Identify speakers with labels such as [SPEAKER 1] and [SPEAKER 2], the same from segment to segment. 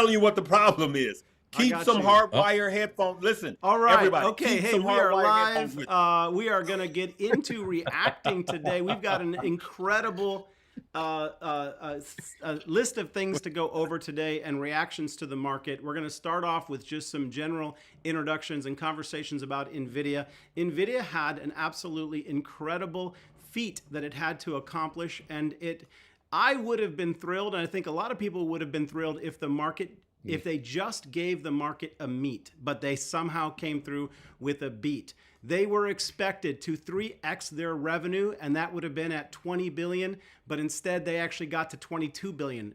[SPEAKER 1] telling you what the problem is. Keep some hardwire headphones. Listen,
[SPEAKER 2] all right,
[SPEAKER 1] everybody.
[SPEAKER 2] Okay,
[SPEAKER 1] keep
[SPEAKER 2] hey,
[SPEAKER 1] some
[SPEAKER 2] we are
[SPEAKER 1] live.
[SPEAKER 2] We are going to get into reacting today. We've got an incredible list of things to go over today and reactions to the market. We're going to start off with just some general introductions and conversations about NVIDIA. NVIDIA had an absolutely incredible feat that it had to accomplish, and I would have been thrilled, and I think a lot of people would have been thrilled if the market, if they just gave the market a meet, but they somehow came through with a beat. They were expected to 3x their revenue, and that would have been at 20 billion, but instead they actually got to 22 billion.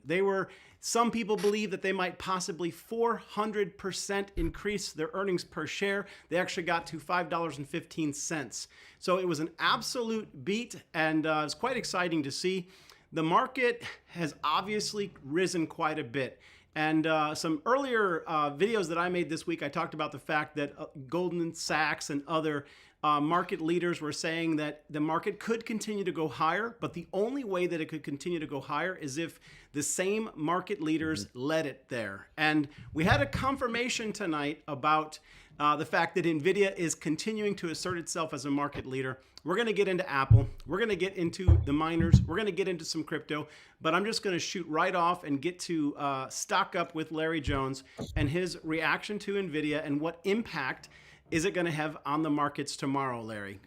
[SPEAKER 2] Some people believe that they might possibly 400% increase their earnings per share. They actually got to $5.15. So it was an absolute beat, and it's quite exciting to see. The market has obviously risen quite a bit. And some earlier videos that I made this week, I talked about the fact that Goldman Sachs and other market leaders were saying that the market could continue to go higher, but the only way that it could continue to go higher is if the same market leaders led it there. And we had a confirmation tonight about the fact that NVIDIA is continuing to assert itself as a market leader. We're going to get into Apple. We're going to get into the miners. We're going to get into some crypto. But I'm just going to shoot right off and get to Stock Up with Larry Jones and his reaction to NVIDIA and what impact is it going to have on the markets tomorrow, Larry?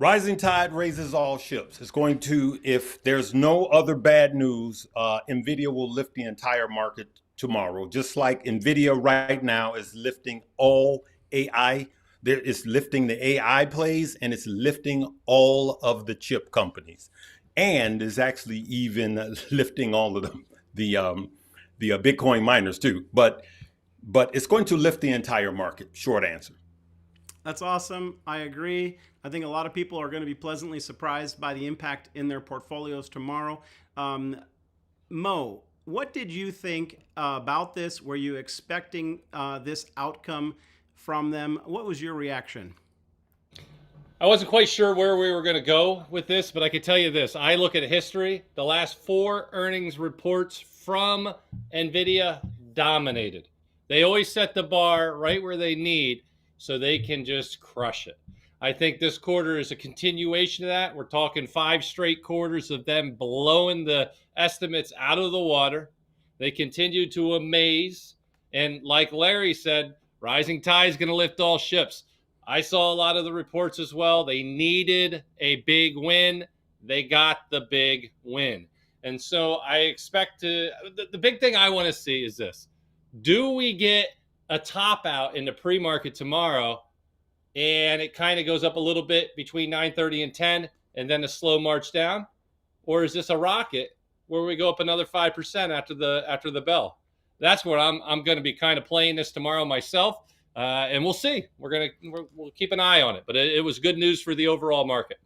[SPEAKER 1] Rising tide raises all ships. It's going to, if there's no other bad news, NVIDIA will lift the entire market tomorrow, just like NVIDIA right now is lifting all AI. It's lifting the AI plays, and it's lifting all of the chip companies, and is actually even lifting all of the Bitcoin miners too. But it's going to lift the entire market. Short answer.
[SPEAKER 2] That's awesome. I agree. I think a lot of people are going to be pleasantly surprised by the impact in their portfolios tomorrow. Mo, what did you think about this? Were you expecting this outcome from them? What was your reaction?
[SPEAKER 3] I wasn't quite sure where we were going to go with this, but I can tell you this. I look at history. The last 4 earnings reports from NVIDIA dominated. They always set the bar right where they need so they can just crush it. I think this quarter is a continuation of that. We're talking 5 straight quarters of them blowing the estimates out of the water. They continue to amaze. And like Larry said, rising tide is going to lift all ships. I saw a lot of the reports as well. They needed a big win. They got the big win. And so I expect the big thing I want to see is this. Do we get a top out in the pre-market tomorrow, and it kind of goes up a little bit between 9:30 and 10, and then a slow march down? Or is this a rocket where we go up another 5% after the bell? That's where I'm going to be kind of playing this tomorrow myself, and we'll see. We'll keep an eye on it, but it was good news for the overall market.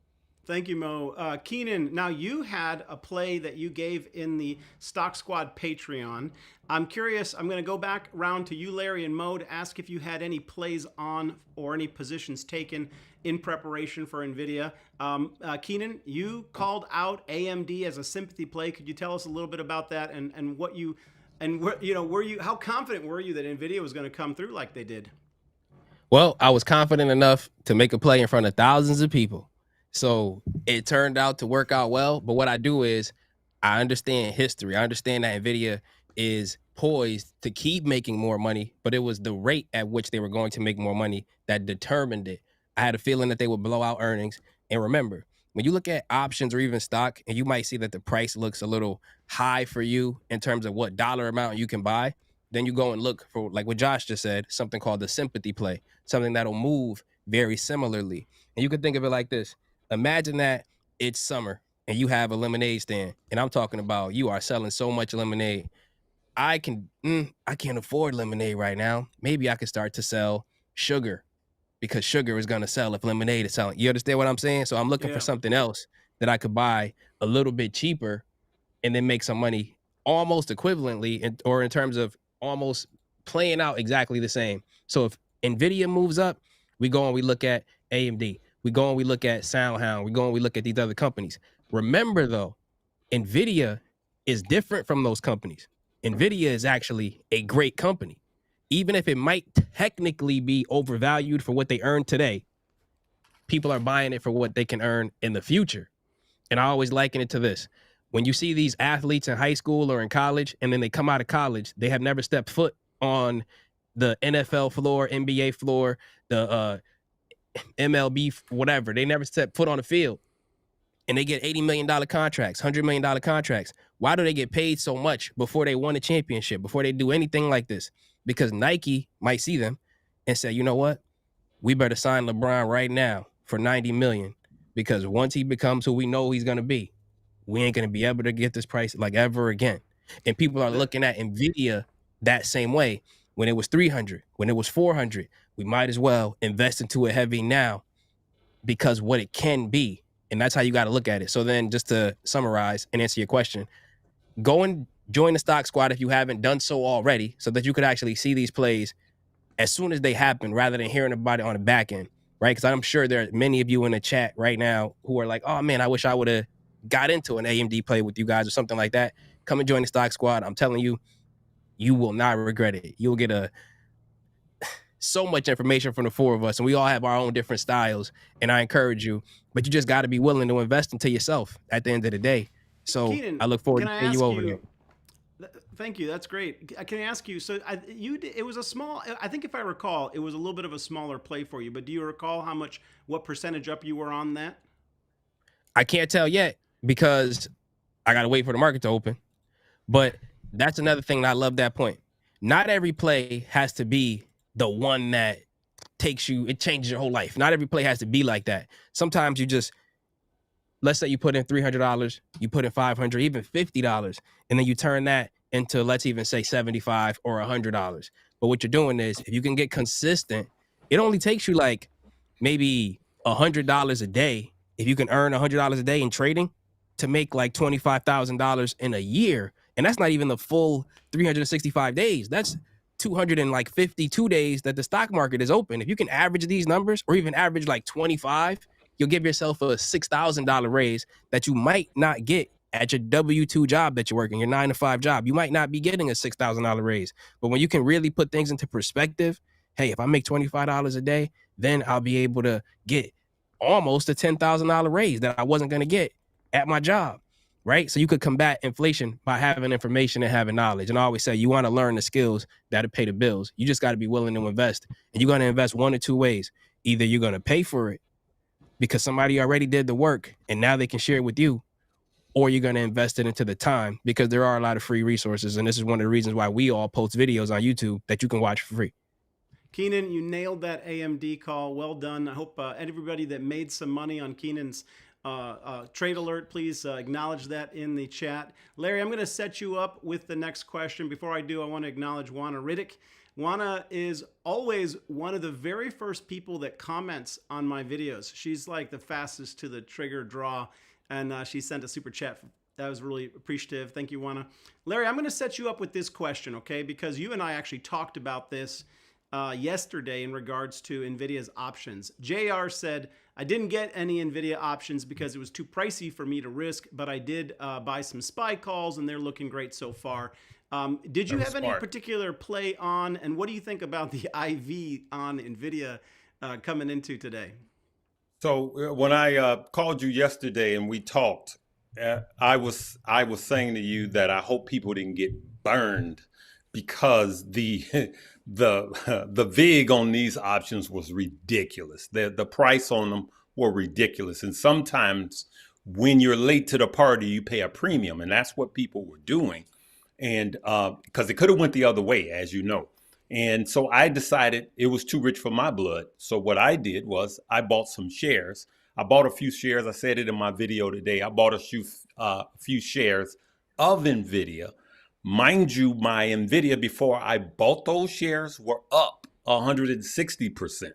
[SPEAKER 2] Thank you, Mo. Keenan, now you had a play that you gave in the Stock Squad Patreon. I'm curious, I'm going to go back around to you, Larry, and Mo to ask if you had any plays on or any positions taken in preparation for NVIDIA. Keenan, you called out AMD as a sympathy play. Could you tell us a little bit about that and what you, and where, how confident were you that NVIDIA was going to come through like they did?
[SPEAKER 4] Well, I was confident enough to make a play in front of thousands of people. So it turned out to work out well. But what I do is I understand history. I understand that NVIDIA is poised to keep making more money, but it was the rate at which they were going to make more money that determined it. I had a feeling that they would blow out earnings. And remember, when you look at options or even stock, and you might see that the price looks a little high for you in terms of what dollar amount you can buy, then you go and look for, like what Josh just said, something called the sympathy play, something that'll move very similarly. And you can think of it like this. Imagine that it's summer and you have a lemonade stand, and I'm talking about you are selling so much lemonade. I can't afford lemonade right now. Maybe I could start to sell sugar because sugar is going to sell if lemonade is selling. You understand what I'm saying? So I'm looking for something else that I could buy a little bit cheaper and then make some money almost equivalently, or in terms of almost playing out exactly the same. So if NVIDIA moves up, we go and we look at AMD. We go and we look at SoundHound. We go and we look at these other companies. Remember, though, NVIDIA is different from those companies. NVIDIA is actually a great company. Even if it might technically be overvalued for what they earn today, people are buying it for what they can earn in the future. And I always liken it to this. When you see these athletes in high school or in college, and then they come out of college, they have never stepped foot on the NFL floor, NBA floor, the MLB, whatever. They never stepped foot on the field. And they get $80 million contracts, $100 million contracts. Why do they get paid so much before they won a championship, before they do anything like this? Because Nike might see them and say, you know what? We better sign LeBron right now for $90 million, because once he becomes who we know he's going to be, we ain't going to be able to get this price like ever again. And people are looking at NVIDIA that same way. When it was 300, when it was 400, we might as well invest into it heavy now, because what it can be. And that's how you got to look at it. So then, just to summarize and answer your question, go and join the Stock Squad if you haven't done so already, so that you could actually see these plays as soon as they happen, rather than hearing about it on the back end, right? Because I'm sure there are many of you in the chat right now who are like, oh man, I wish I would have got into an AMD play with you guys or something like that. Come and join the Stock Squad. I'm telling you, you will not regret it. You'll get so much information from the four of us, and we all have our own different styles, and I encourage you, but you just got to be willing to invest into yourself at the end of the day. So
[SPEAKER 2] Keenan,
[SPEAKER 4] I look forward
[SPEAKER 2] can
[SPEAKER 4] to
[SPEAKER 2] I
[SPEAKER 4] seeing you
[SPEAKER 2] ask
[SPEAKER 4] over
[SPEAKER 2] you-
[SPEAKER 4] here.
[SPEAKER 2] Thank you. That's great. Can I ask you? So it was a small. I think if I recall, it was a little bit of a smaller play for you. But do you recall what percentage up you were on that?
[SPEAKER 4] I can't tell yet because I got to wait for the market to open. But that's another thing that I love that point. Not every play has to be the one that it changes your whole life. Not every play has to be like that. Sometimes you just, let's say you put in $300, you put in $500, even $50, and then you turn that into, let's even say $75 or $100. But what you're doing is, if you can get consistent, it only takes you like maybe $100 a day. If you can earn $100 a day in trading, to make like $25,000 in a year, and that's not even the full 365 days. That's 252 days that the stock market is open. If you can average these numbers, or even average like 25, you'll give yourself a $6,000 raise that you might not get at your W-2 job that you're working, your 9-to-5 job. You might not be getting a $6,000 raise. But when you can really put things into perspective, hey, if I make $25 a day, then I'll be able to get almost a $10,000 raise that I wasn't going to get at my job, right? So you could combat inflation by having information and having knowledge. And I always say, you want to learn the skills that'll pay the bills. You just got to be willing to invest. And you're going to invest one or two ways. Either you're going to pay for it because somebody already did the work and now they can share it with you, or you're going to invest it into the time, because there are a lot of free resources. And this is one of the reasons why we all post videos on YouTube that you can watch for free.
[SPEAKER 2] Keenan, you nailed that AMD call. Well done. I hope everybody that made some money on Keenan's trade alert, please acknowledge that in the chat. Larry, I'm going to set you up with the next question. Before I do, I want to acknowledge Juana Riddick. Juana is always one of the very first people that comments on my videos. She's like the fastest to the trigger draw, and she sent a super chat. That was really appreciative. Thank you, Juana. Larry, I'm going to set you up with this question, okay? Because you and I actually talked about this yesterday in regards to NVIDIA's options. JR said, I didn't get any NVIDIA options because it was too pricey for me to risk, but I did buy some SPY calls and they're looking great so far. Did you have any particular play on, and what do you think about the IV on NVIDIA coming into today?
[SPEAKER 1] So when I called you yesterday and we talked, I was saying to you that I hope people didn't get burned, because the VIG on these options was ridiculous. The price on them were ridiculous. And sometimes when you're late to the party, you pay a premium. And that's what people were doing. And because it could have went the other way, as you know. And so I decided it was too rich for my blood. So what I did was I bought some shares. I bought a few shares. I said it in my video today. I bought a few shares of NVIDIA. Mind you, my NVIDIA before I bought those shares were up 160%.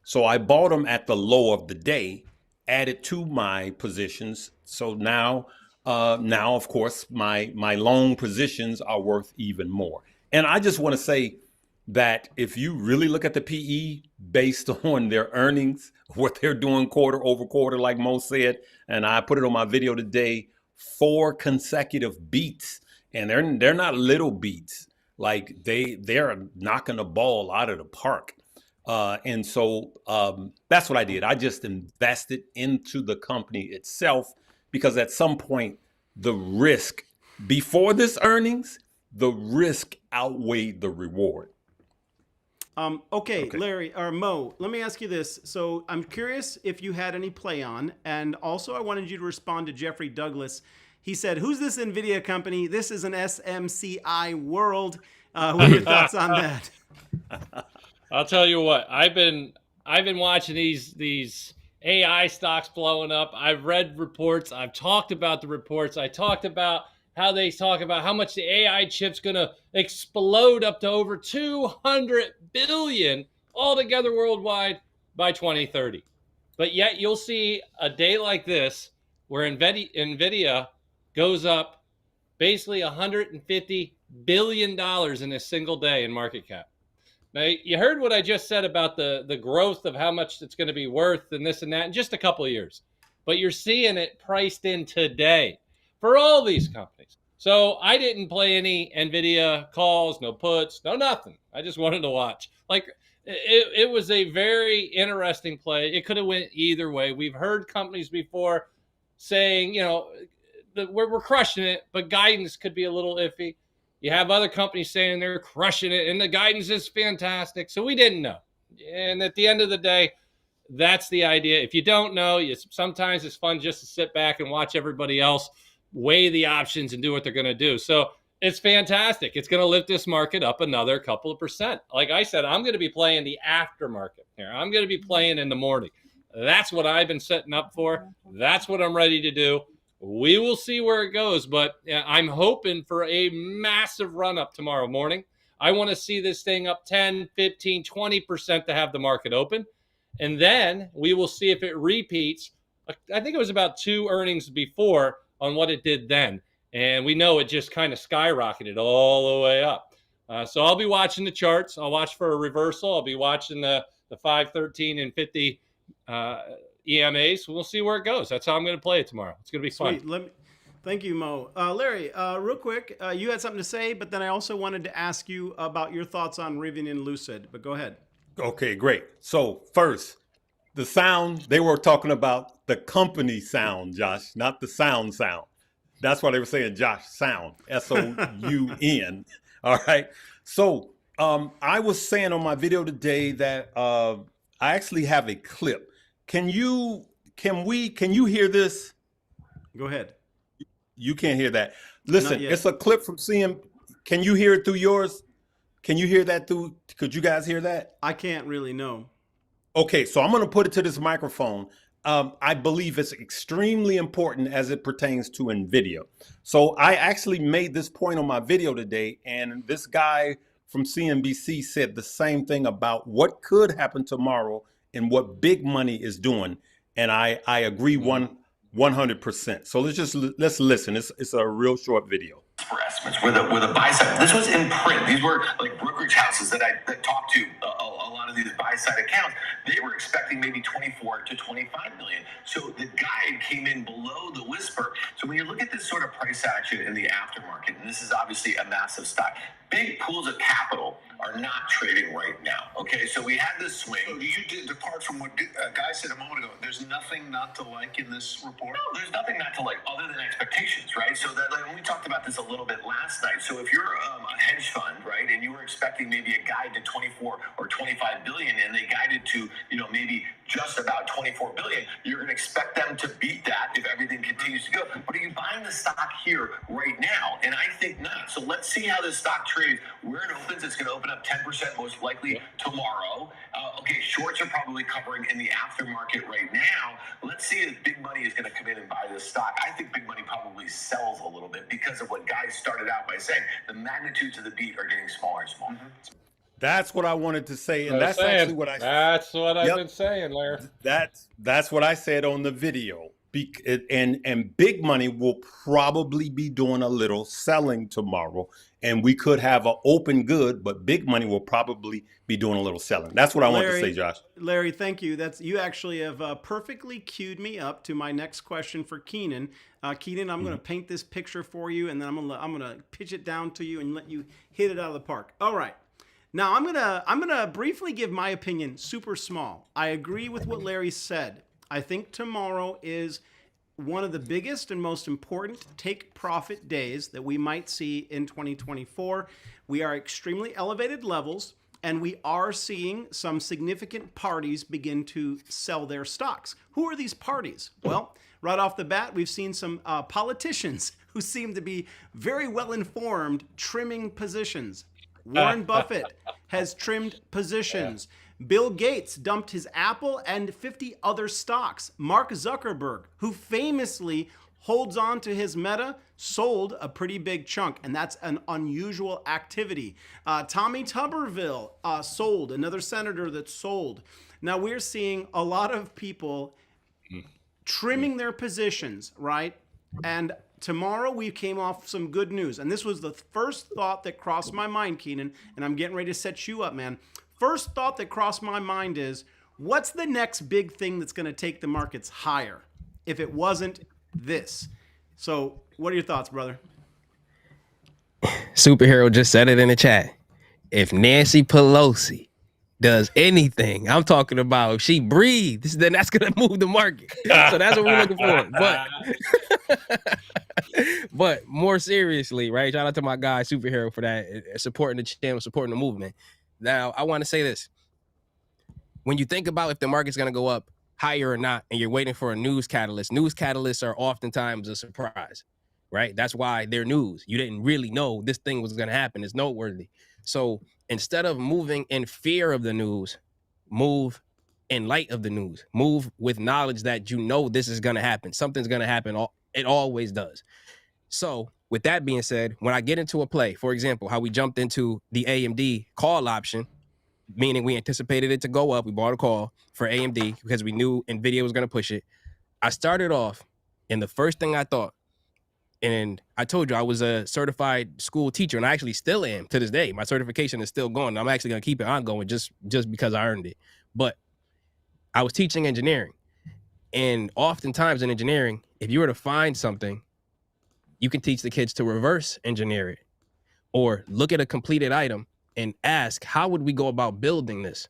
[SPEAKER 1] So I bought them at the low of the day, added to my positions. So now of course, my long positions are worth even more. And I just want to say that if you really look at the PE based on their earnings, what they're doing quarter over quarter, like Mo said, and I put it on my video today, 4 consecutive beats, and they're not little beats. Like they're knocking the ball out of the park. And so that's what I did. I just invested into the company itself because at some point the risk before this earnings, the risk outweighed the reward.
[SPEAKER 2] Okay, Larry or Mo, let me ask you this. So I'm curious if you had any play on, and also I wanted you to respond to Jeffrey Douglas. He said, "Who's this NVIDIA company? This is an SMCI world." What are your thoughts on that?
[SPEAKER 3] I'll tell you what. I've been watching these AI stocks blowing up. I've read reports. I've talked about the reports. I talked about how they talk about how much the AI chip's going to explode up to over 200 billion altogether worldwide by 2030. But yet you'll see a day like this where NVIDIA goes up basically $150 billion in a single day in market cap. Now, you heard what I just said about the growth of how much it's going to be worth and this and that in just a couple of years. But you're seeing it priced in today for all these companies. So I didn't play any NVIDIA calls, no puts, no nothing. I just wanted to watch. Like it was a very interesting play. It could have went either way. We've heard companies before saying, you know, we're crushing it, but guidance could be a little iffy. You have other companies saying they're crushing it and the guidance is fantastic. So we didn't know. And at the end of the day, that's the idea. If you don't know, sometimes it's fun just to sit back and watch everybody else weigh the options and do what they're going to do. So it's fantastic. It's going to lift this market up another couple of percent. Like I said, I'm going to be playing the aftermarket here. I'm going to be playing in the morning. That's what I've been setting up for. That's what I'm ready to do. We will see where it goes, but I'm hoping for a massive run up tomorrow morning. I want to see this thing up 10, 15, 20% to have the market open. And then we will see if it repeats. I think it was about 2 earnings before on what it did then. And we know it just kind of skyrocketed all the way up. So I'll be watching the charts. I'll watch for a reversal. I'll be watching the 5, 13, and 50 EMAs. We'll see where it goes. That's how I'm going to play it tomorrow. It's going to be fun.
[SPEAKER 2] Sweet. Thank you, Mo. Larry, real quick, you had something to say, but then I also wanted to ask you about your thoughts on Rivian and Lucid, but go ahead.
[SPEAKER 1] Okay, great. So first, the sound, they were talking about the company sound, Josh, not the sound. That's why they were saying Josh sound, S-O-U-N. All right. So I was saying on my video today that I actually have a clip. Can you hear this?
[SPEAKER 2] Go ahead.
[SPEAKER 1] You can't hear that. Listen,
[SPEAKER 2] Not yet.
[SPEAKER 1] it's a clip from CM. Can you hear it through yours? Can you hear that through? Could you guys hear that?
[SPEAKER 2] I can't really know.
[SPEAKER 1] Okay, so I'm going to put it to this microphone. I believe it's extremely important as it pertains to NVIDIA. So I actually made this point on my video today, and this guy from CNBC said the same thing about what could happen tomorrow and what big money is doing. And I agree 100%. So let's listen. It's a real short video.
[SPEAKER 5] For estimates, where the buy side, this was in print. These were like brokerage houses that talked to a lot of these buy side accounts. They were expecting maybe 24 to 25 million. So the guide came in below the whisper. So when you look at this sort of price action in the aftermarket, and this is obviously a massive stock, big pools of capital are not trading right now. Okay, so we had this swing.
[SPEAKER 6] So you did depart from what Guy said a moment ago. There's nothing not to like in this report?
[SPEAKER 5] No, there's nothing not to like other than expectations, right? So that like, we talked about this a little bit last night. So if you're a hedge fund, right, and you were expecting maybe a guide to 24 or 25 billion, and they guided to, maybe just about 24 billion, you're going to expect them to beat that if everything continues to go. But are you buying the stock here right now? And I think not. So let's see how this stock trades. Where it opens, it's going to open up 10% most likely tomorrow. Okay, shorts are probably covering in the aftermarket right now. Let's see if big money is going to come in and buy this stock. I think big money probably sells a little bit because of what Guy started out by saying. The magnitudes of the beat are getting smaller and smaller.
[SPEAKER 1] That's what I wanted to say, and that's actually what I.
[SPEAKER 3] That's what I've been saying, Larry.
[SPEAKER 1] That's what I said on the video, And big money will probably be doing a little selling tomorrow, and we could have an open good, but big money will probably be doing a little selling. That's what I want to say, Josh.
[SPEAKER 2] Larry, thank you. You actually have perfectly queued me up to my next question for Keenan. Keenan, I'm going to paint this picture for you, and then I'm gonna pitch it down to you and let you hit it out of the park. All right. Now I'm gonna briefly give my opinion, super small. I agree with what Larry said. I think tomorrow is one of the biggest and most important take profit days that we might see in 2024. We are extremely elevated levels, and we are seeing some significant parties begin to sell their stocks. Who are these parties? Well, right off the bat, we've seen some politicians who seem to be very well informed trimming positions. Warren Buffett has trimmed positions. Bill Gates dumped his Apple and 50 other stocks. Mark Zuckerberg, who famously holds on to his Meta, sold a pretty big chunk, and that's an unusual activity. Tommy Tuberville sold, another senator that sold. Now we're seeing a lot of people trimming their positions, right? And tomorrow we came off some good news. And this was the first thought that crossed my mind, Keenan, and I'm getting ready to set you up, man. First thought that crossed my mind is, what's the next big thing that's going to take the markets higher if it wasn't this? So what are your thoughts, brother?
[SPEAKER 4] Superhero just said it in the chat. If Nancy Pelosi does anything, I'm talking about if she breathes, then that's going to move the market. So that's what we're looking for. But more seriously, right? Shout out to my guy Superhero for that, supporting the channel, supporting the movement. Now, I want to say this. When you think about if the market's going to go up higher or not, and you're waiting for a news catalysts are oftentimes a surprise, right? That's why they're news. You didn't really know this thing was going to happen. It's noteworthy. So instead of moving in fear of the news, move in light of the news. Move with knowledge that you know this is going to happen. Something's going to happen. It always does. So with that being said, when I get into a play, for example, how we jumped into the AMD call option, meaning we anticipated it to go up. We bought a call for AMD because we knew NVIDIA was going to push it. I started off, and the first thing I thought, and I told you I was a certified school teacher, and I actually still am to this day. My certification is still going. I'm actually going to keep it ongoing just because I earned it. But I was teaching engineering, and oftentimes in engineering, if you were to find something, you can teach the kids to reverse engineer it or look at a completed item and ask, how would we go about building this?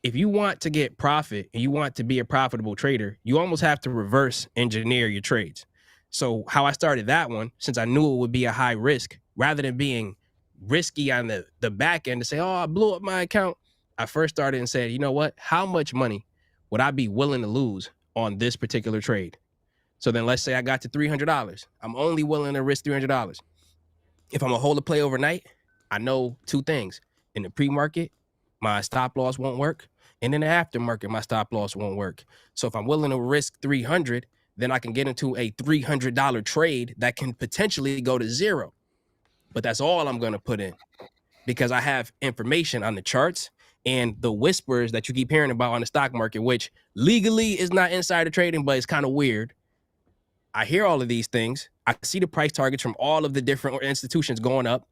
[SPEAKER 4] If you want to get profit and you want to be a profitable trader, you almost have to reverse engineer your trades. So how I started that one, since I knew it would be a high risk, rather than being risky on the back end to say, oh, I blew up my account, I first started and said, you know what? How much money would I be willing to lose on this particular trade? So then let's say I got to $300. I'm only willing to risk $300. If I'm gonna hold a play overnight, I know two things. In the pre-market, my stop loss won't work. And in the aftermarket, my stop loss won't work. So if I'm willing to risk 300, then I can get into a $300 trade that can potentially go to zero. But that's all I'm gonna put in because I have information on the charts and the whispers that you keep hearing about on the stock market, which legally is not insider trading, but it's kind of weird. I hear all of these things. I see the price targets from all of the different institutions going up.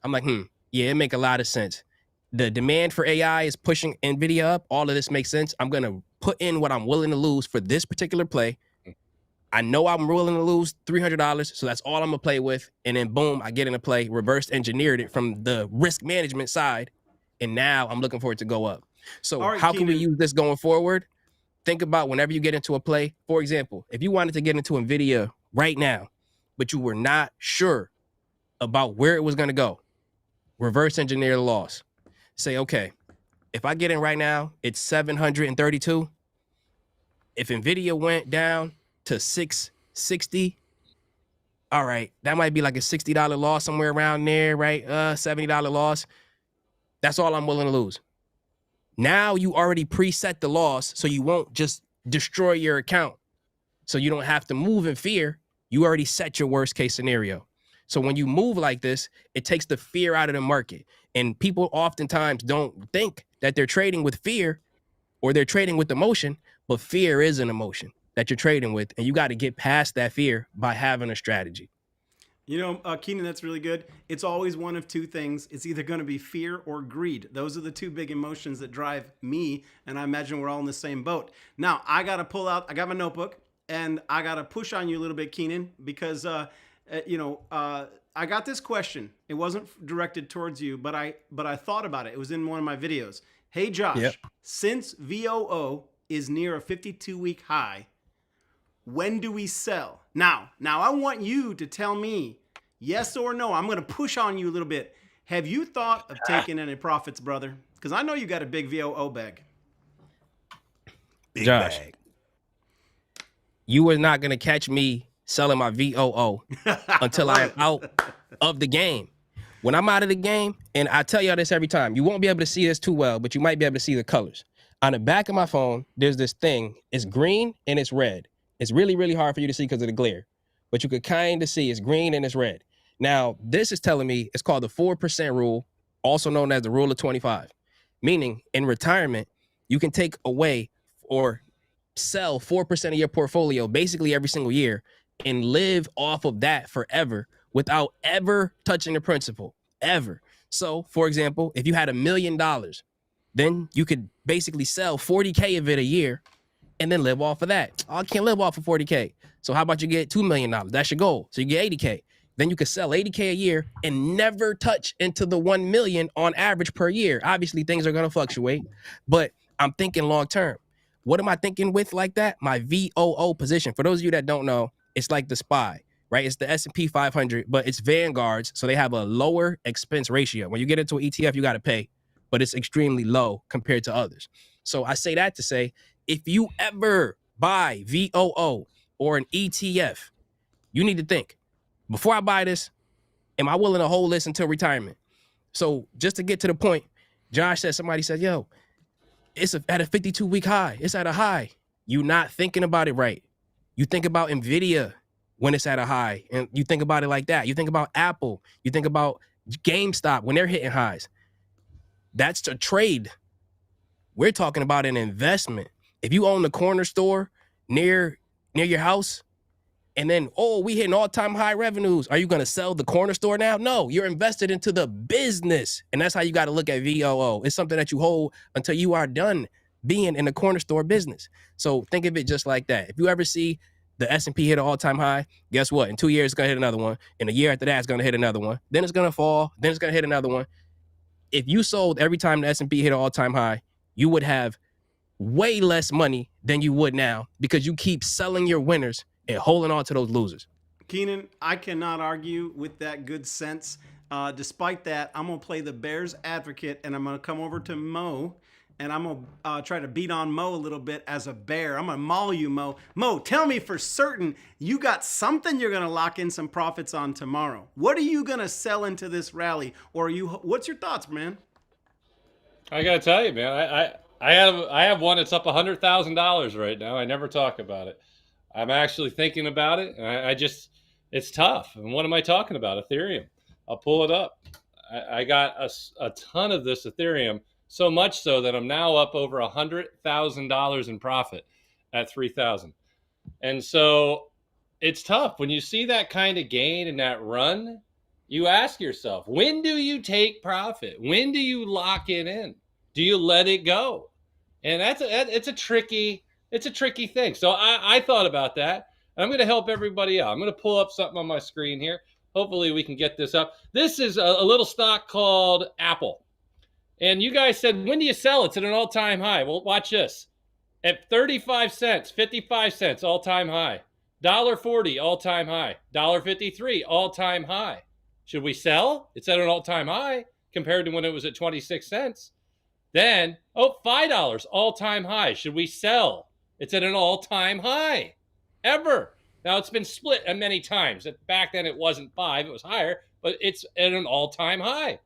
[SPEAKER 4] I'm like, yeah, it make a lot of sense. The demand for AI is pushing NVIDIA up. All of this makes sense. I'm going to put in what I'm willing to lose for this particular play. I know I'm willing to lose $300, so that's all I'm going to play with. And then boom, I get in a play, reverse engineered it from the risk management side. And now I'm looking for it to go up. So
[SPEAKER 2] All right,
[SPEAKER 4] how can we
[SPEAKER 2] Keenan.
[SPEAKER 4] use this going forward? Think about whenever you get into a play. For example, if you wanted to get into NVIDIA right now, but you were not sure about where it was going to go, reverse engineer the loss. Say, okay, if I get in right now, it's 732. If NVIDIA went down to 660, all right, that might be like a $60 loss somewhere around there, right? $70 loss. That's all I'm willing to lose. Now you already preset the loss, so you won't just destroy your account. So you don't have to move in fear. You already set your worst case scenario. So when you move like this, it takes the fear out of the market. And people oftentimes don't think that they're trading with fear or they're trading with emotion, but fear is an emotion. that you're trading with, and you got to get past that fear by having a strategy.
[SPEAKER 2] You know, Keenan, that's really good. It's always one of two things. It's either going to be fear or greed. Those are the two big emotions that drive me, and I imagine we're all in the same boat. Now, I got to pull out, I got my notebook, and I got to push on you a little bit, Keenan, because, I got this question. It wasn't directed towards you, but I thought about it. It was in one of my videos. Hey, Josh, since VOO is near a 52-week high, when do we sell? Now I want you to tell me yes or no. I'm going to push on you a little bit. Have you thought of taking any profits, brother? Because I know you got a big VOO bag.
[SPEAKER 1] Big
[SPEAKER 4] Josh,
[SPEAKER 1] bag.
[SPEAKER 4] you are not going to catch me selling my VOO until I am out of the game. When I'm out of the game, and I tell y'all this every time, you won't be able to see this too well, but you might be able to see the colors. On the back of my phone, there's this thing. It's green and it's red. It's really, really hard for you to see because of the glare, but you could kind of see it's green and it's red. Now, this is telling me it's called the 4% rule, also known as the rule of 25, meaning in retirement, you can take away or sell 4% of your portfolio basically every single year and live off of that forever without ever touching the principal, ever. So, for example, if you had $1 million, then you could basically sell 40K of it a year and then live off of that. I can't live off of 40K. So how about you get $2 million? That's your goal. So you get 80K. Then you could sell 80K a year and never touch into the 1 million on average per year. Obviously, things are going to fluctuate, but I'm thinking long term. What am I thinking with like that? My VOO position. For those of you that don't know, it's like the SPY, right? It's the S&P 500, but it's Vanguards, so they have a lower expense ratio. When you get into an ETF, you got to pay, but it's extremely low compared to others. So I say that to say, if you ever buy VOO or an ETF, you need to think, before I buy this, am I willing to hold this until retirement? So just to get to the point, Josh said, somebody said, yo, it's at a 52-week high. It's at a high. You're not thinking about it right. You think about NVDA when it's at a high, and you think about it like that. You think about Apple. You think about GameStop when they're hitting highs. That's a trade. We're talking about an investment. If you own the corner store near your house, and then, we hitting all-time high revenues, are you going to sell the corner store now? No, you're invested into the business. And that's how you got to look at VOO. It's something that you hold until you are done being in the corner store business. So think of it just like that. If you ever see the S&P hit an all-time high, guess what? In 2 years, it's going to hit another one. In a year after that, it's going to hit another one. Then it's going to fall. Then it's going to hit another one. If you sold every time the S&P hit an all-time high, you would have way less money than you would now because you keep selling your winners and holding on to those losers.
[SPEAKER 2] Keenan, I cannot argue with that good sense. Despite that, I'm going to play the Bears advocate, and I'm going to come over to Mo, and I'm going to try to beat on Mo a little bit as a bear. I'm going to maul you, Mo. Mo, tell me for certain you got something you're going to lock in some profits on tomorrow. What are you going to sell into this rally? Or what's your thoughts, man? I
[SPEAKER 3] got to tell you, man, I have one that's up $100,000 right now. I never talk about it. I'm actually thinking about it, and it's tough. And what am I talking about? Ethereum. I'll pull it up. I got a ton of this Ethereum, so much so that I'm now up over $100,000 in profit at 3,000. And so it's tough. When you see that kind of gain and that run, you ask yourself, when do you take profit? When do you lock it in? Do you let it go? And it's a tricky thing. So I thought about that. And I'm going to help everybody out. I'm going to pull up something on my screen here. Hopefully we can get this up. This is a little stock called Apple. And you guys said, when do you sell? It's at an all-time high. Well, watch this. At 35 cents, 55 cents, all-time high. $1.40, all-time high. $1.53, all-time high. Should we sell? It's at an all-time high compared to when it was at 26 cents. Then, $5, all-time high. Should we sell? It's at an all-time high. Ever. Now, it's been split many times. Back then, it wasn't 5. It was higher, but it's at an all-time high.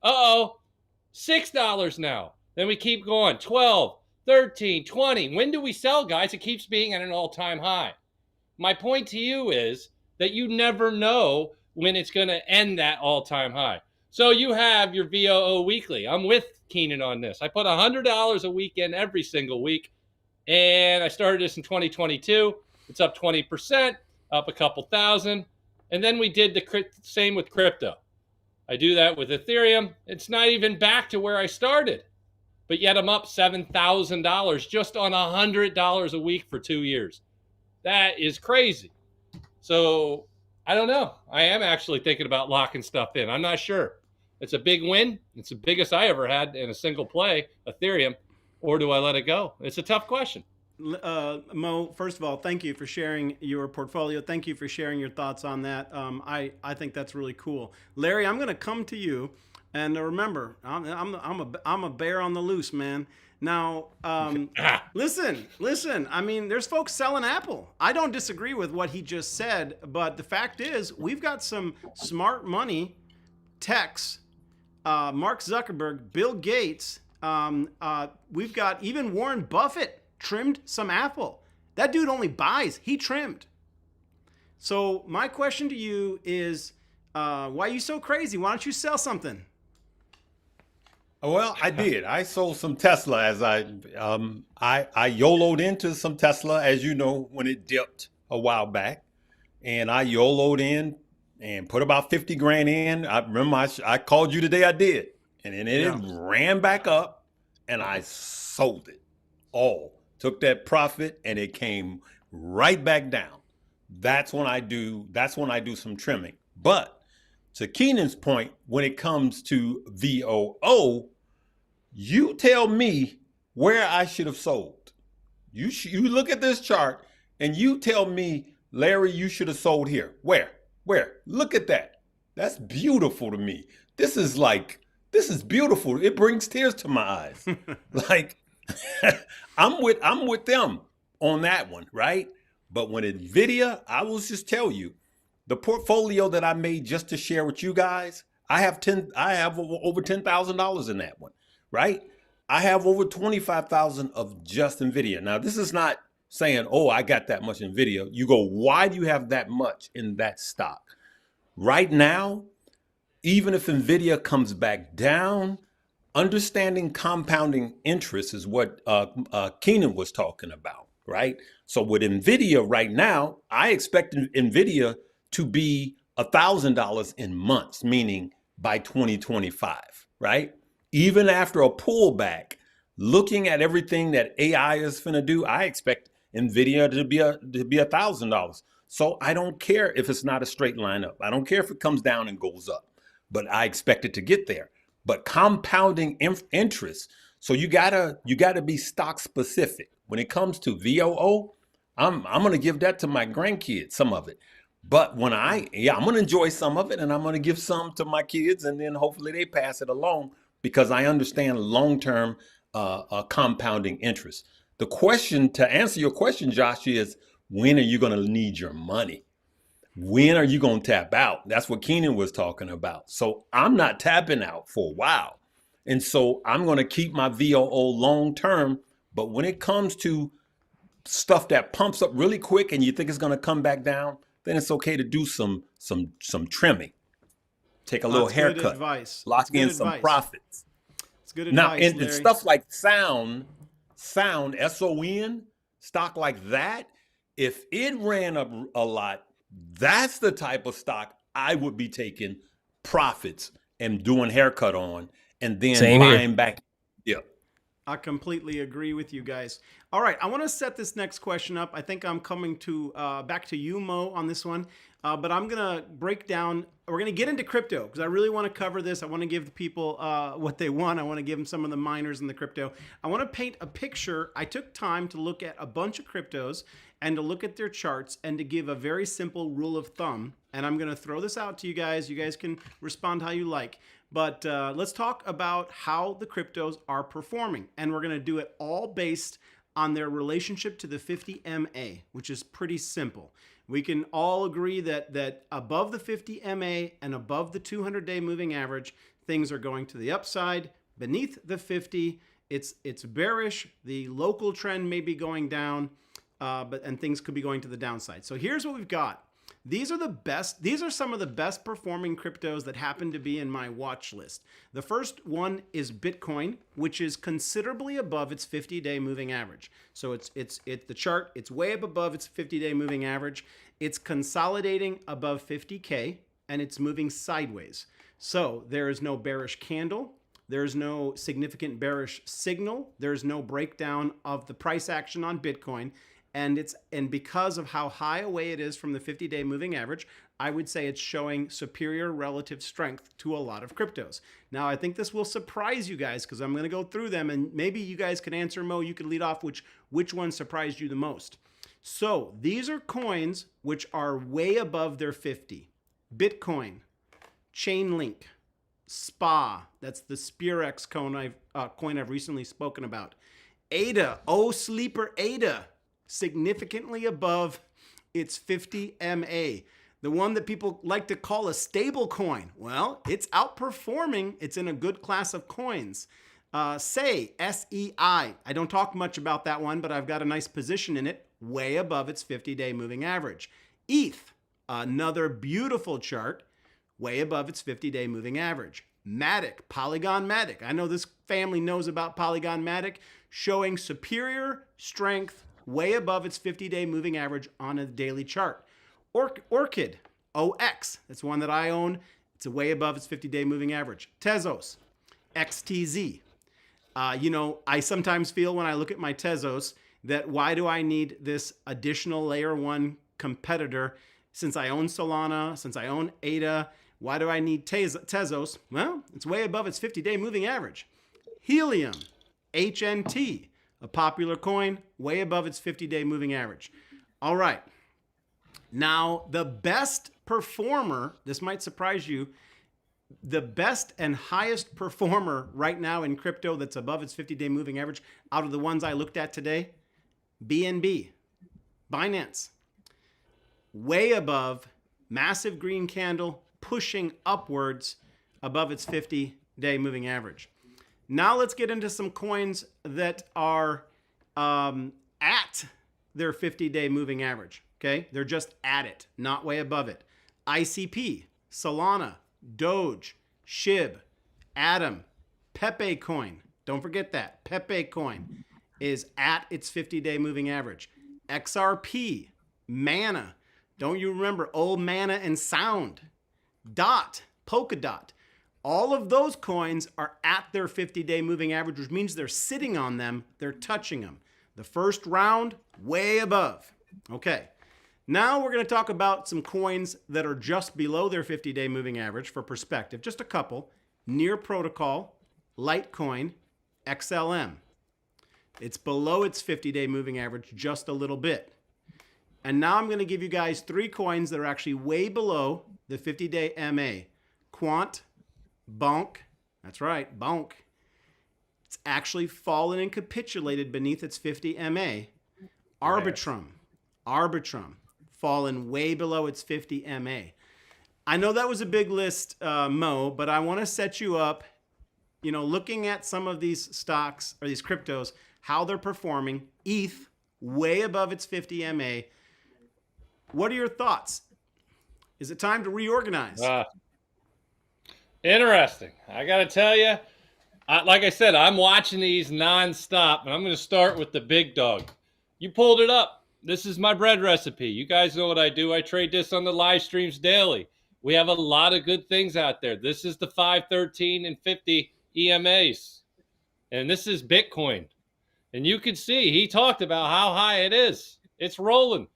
[SPEAKER 3] $6 now. Then we keep going. 12, 13, 20. When do we sell, guys? It keeps being at an all-time high. My point to you is that you never know when it's going to end that all-time high. So you have your VOO weekly. I'm with Keenan on this. I put $100 a week in every single week, and I started this in 2022. It's up 20%, up a couple thousand. And then we did the same with crypto. I do that with Ethereum. It's not even back to where I started, but yet I'm up $7,000 just on $100 a week for 2 years. That is crazy. So I don't know. I am actually thinking about locking stuff in. I'm not sure. It's a big win. It's the biggest I ever had in a single play, Ethereum, or do I let it go? It's a tough question.
[SPEAKER 2] Mo, first of all, thank you for sharing your portfolio. Thank you for sharing your thoughts on that. I think that's really cool. Larry, I'm going to come to you, and remember, I'm a bear on the loose, man. Now, listen. I mean, there's folks selling Apple. I don't disagree with what he just said, but the fact is, we've got some smart money techs, Mark Zuckerberg, Bill Gates. We've got even Warren Buffett trimmed some Apple. That dude only buys, he trimmed. So my question to you is, why are you so crazy? Why don't you sell something?
[SPEAKER 1] Well, I did. I sold some Tesla as I YOLO'd into some Tesla, as you know, when it dipped a while back. And I YOLO'd in and put about 50 grand in. I remember I called you the day I did. And then it ran back up and I sold it all. Took that profit and it came right back down. That's when I do some trimming. But to Keenan's point, when it comes to VOO, you tell me where I should have sold. You look at this chart and you tell me, Larry, you should have sold here. Where? Look at that. That's beautiful to me. This is beautiful. It brings tears to my eyes. Like, I'm with them on that one, right? But when NVIDIA, I will just tell you, the portfolio that I made just to share with you guys, I have over $10,000 in that one, right? I have over 25,000 of just NVIDIA. Now, this is not saying, oh, I got that much NVIDIA. You go, why do you have that much in that stock? Right now, even if NVIDIA comes back down, understanding compounding interest is what Keenan was talking about, right? So with NVIDIA right now, I expect NVIDIA to be $1,000 in months, meaning by 2025, right? Even after a pullback, looking at everything that AI is going to do, I expect NVIDIA to be $1,000. So I don't care if it's not a straight line up. I don't care if it comes down and goes up, but I expect it to get there. But compounding interest, so you gotta be stock specific. When it comes to VOO, I'm gonna give that to my grandkids, some of it. But when I'm gonna enjoy some of it, and I'm gonna give some to my kids, and then hopefully they pass it along because I understand long-term compounding interest. The question, to answer your question, Josh, is when are you gonna need your money? When are you going to tap out? That's what Keenan was talking about. So I'm not tapping out for a while. And so I'm going to keep my VOO long term. But when it comes to stuff that pumps up really quick and you think it's going to come back down, then it's okay to do some trimming. Take a little haircut.
[SPEAKER 2] Good advice.
[SPEAKER 1] Lock in some profits.
[SPEAKER 2] It's good advice.
[SPEAKER 1] Now, and stuff like sound, SON, stock like that, if it ran up a lot, that's the type of stock I would be taking profits and doing haircut on and then buying back. Yeah.
[SPEAKER 2] I completely agree with you guys. All right, I want to set this next question up. I think I'm coming to back to you, Mo, on this one. But I'm going to break down, we're going to get into crypto because I really want to cover this. I want to give the people what they want. I want to give them some of the miners in the crypto. I want to paint a picture. I took time to look at a bunch of cryptos and to look at their charts and to give a very simple rule of thumb. And I'm going to throw this out to you guys. You guys can respond how you like. But let's talk about how the cryptos are performing. And we're going to do it all based on their relationship to the 50 MA, which is pretty simple. We can all agree that above the 50 MA and above the 200-day moving average, things are going to the upside. Beneath the 50, it's bearish. The local trend may be going down, and things could be going to the downside. So here's what we've got. These are some of the best performing cryptos that happen to be in my watch list. The first one is Bitcoin, which is considerably above its 50-day moving average. So it's the chart, it's way up above its 50-day moving average. It's consolidating above 50K and it's moving sideways. So there is no bearish candle. There's no significant bearish signal. There's no breakdown of the price action on Bitcoin. And because of how high away it is from the 50-day moving average, I would say it's showing superior relative strength to a lot of cryptos. Now, I think this will surprise you guys because I'm going to go through them and maybe you guys can answer. Mo, you could lead off which one surprised you the most. So these are coins which are way above their 50. Bitcoin, Chainlink, SPA, that's the SpearX coin I've recently spoken about. ADA, sleeper ADA, significantly above its 50 MA. The one that people like to call a stable coin. Well, it's outperforming. It's in a good class of coins. SEI, I don't talk much about that one, but I've got a nice position in it, way above its 50-day moving average. ETH, another beautiful chart, way above its 50-day moving average. Matic, Polygon Matic. I know this family knows about Polygon Matic, showing superior strength, way above its 50-day moving average on a daily chart. Orchid, OX, that's one that I own. It's way above its 50-day moving average. Tezos, XTZ. I sometimes feel when I look at my Tezos that why do I need this additional layer one competitor since I own Solana, since I own ADA? Why do I need Tezos? Well, it's way above its 50-day moving average. Helium, HNT, a popular coin, way above its 50-day moving average. All right. Now, the best performer, this might surprise you, the best and highest performer right now in crypto that's above its 50-day moving average out of the ones I looked at today, BNB, Binance, way above, massive green candle, pushing upwards above its 50-day moving average. Now let's get into some coins that are at their 50-day moving average. Okay, they're just at it, not way above it. ICP, Solana, Doge, SHIB, Atom, Pepe coin. Don't forget that. Pepe coin is at its 50-day moving average. XRP, Mana. Don't you remember old Mana and Sound? DOT, Polkadot. All of those coins are at their 50-day moving average, which means they're sitting on them. They're touching them. The first round, way above. Okay. Now we're going to talk about some coins that are just below their 50-day moving average for perspective. Just a couple. Near Protocol, Litecoin, XLM. It's below its 50-day moving average just a little bit. And now I'm going to give you guys three coins that are actually way below the 50-day MA. Quant, Bonk. That's right, Bonk. It's actually fallen and capitulated beneath its 50 MA. Arbitrum. Arbitrum. Fallen way below its 50 MA. I know that was a big list, Mo, but I want to set you up, looking at some of these stocks or these cryptos, how they're performing. ETH, way above its 50 MA. What are your thoughts? Is it time to reorganize?
[SPEAKER 3] Interesting. I got to tell you, like I said, I'm watching these nonstop, and I'm going to start with the big dog. You pulled it up. This is my bread recipe. You guys know what I do. I trade this on the live streams daily. We have a lot of good things out there. This is the 5, 13, and 50 EMAs. And this is Bitcoin. And you can see he talked about how high it is. It's rolling.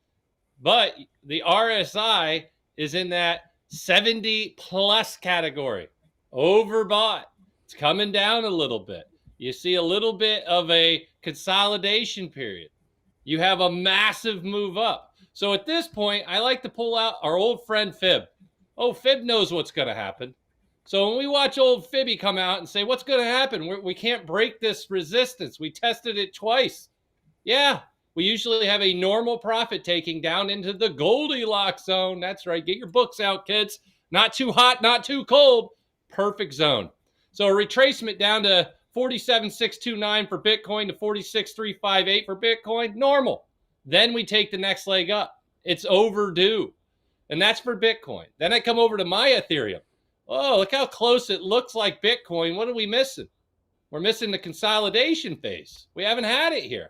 [SPEAKER 3] But the RSI is in that 70 plus category. Overbought. It's coming down a little bit. You see a little bit of a consolidation period. You have a massive move up. So at this point, I like to pull out our old friend Fib. Oh, Fib knows what's going to happen. So when we watch old Fibby come out and say, what's going to happen? We can't break this resistance. We tested it twice. Yeah, we usually have a normal profit taking down into the Goldilocks zone. That's right. Get your books out, kids. Not too hot, not too cold. Perfect zone. So a retracement down to 47,629 for Bitcoin to 46,358 for Bitcoin, normal. Then we take the next leg up. It's overdue. And that's for Bitcoin. Then I come over to my Ethereum. Oh, look how close it looks like Bitcoin. What are we missing? We're missing the consolidation phase. We haven't had it here.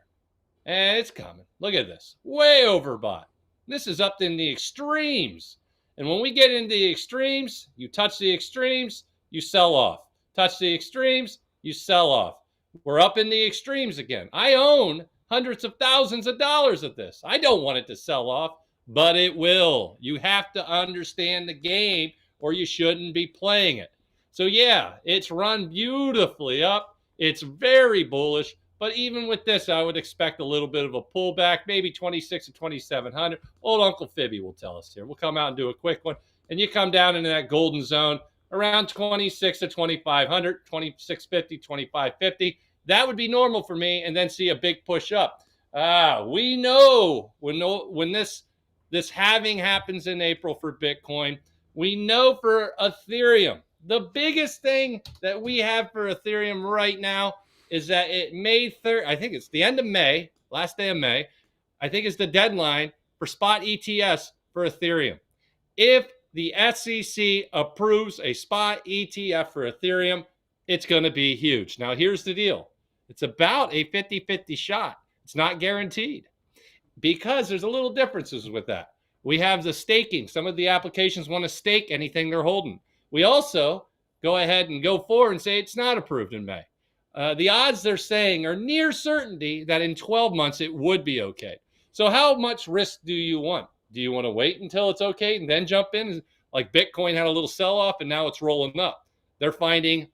[SPEAKER 3] And it's coming. Look at this. Way overbought. This is up in the extremes. And when we get into the extremes, you touch the extremes, you sell off. Touch the extremes, you sell off. We're up in the extremes again. I own hundreds of thousands of dollars of this. I don't want it to sell off, but it will. You have to understand the game or you shouldn't be playing it. So yeah, it's run beautifully up. It's very bullish. But even with this, I would expect a little bit of a pullback, maybe 26 to 2,700. Old Uncle Fibby will tell us here. We'll come out and do a quick one. And you come down into that golden zone around 26 to 2,500, 2650, 2550. That would be normal for me, and then see a big push up. We know when this halving happens in April for Bitcoin. We know for Ethereum, the biggest thing that we have for Ethereum right now is that it May 3rd, I think it's the end of May, last day of May, I think is the deadline for spot ETFs for Ethereum. If the SEC approves a spot ETF for Ethereum, it's going to be huge. Now, here's the deal. It's about a 50-50 shot. It's not guaranteed because there's a little differences with that. We have the staking. Some of the applications want to stake anything they're holding. We also go ahead and go forward and say it's not approved in May. The odds they're saying are near certainty that in 12 months it would be okay. So how much risk do you want? Do you want to wait until it's okay and then jump in? Like Bitcoin had a little sell-off and now it's rolling up. They're finding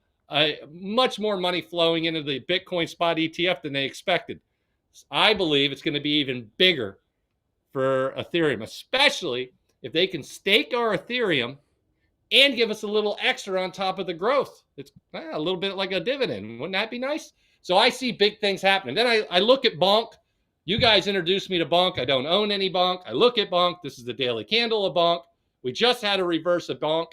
[SPEAKER 3] much more money flowing into the Bitcoin spot ETF than they expected. I believe it's going to be even bigger for Ethereum, especially if they can stake our Ethereum and give us a little extra on top of the growth. It's a little bit like a dividend. Wouldn't that be nice? So I see big things happening. Then I look at Bonk. You guys introduced me to Bonk. I don't own any Bonk. I look at Bonk. This is the daily candle of Bonk. We just had a reverse of Bonk,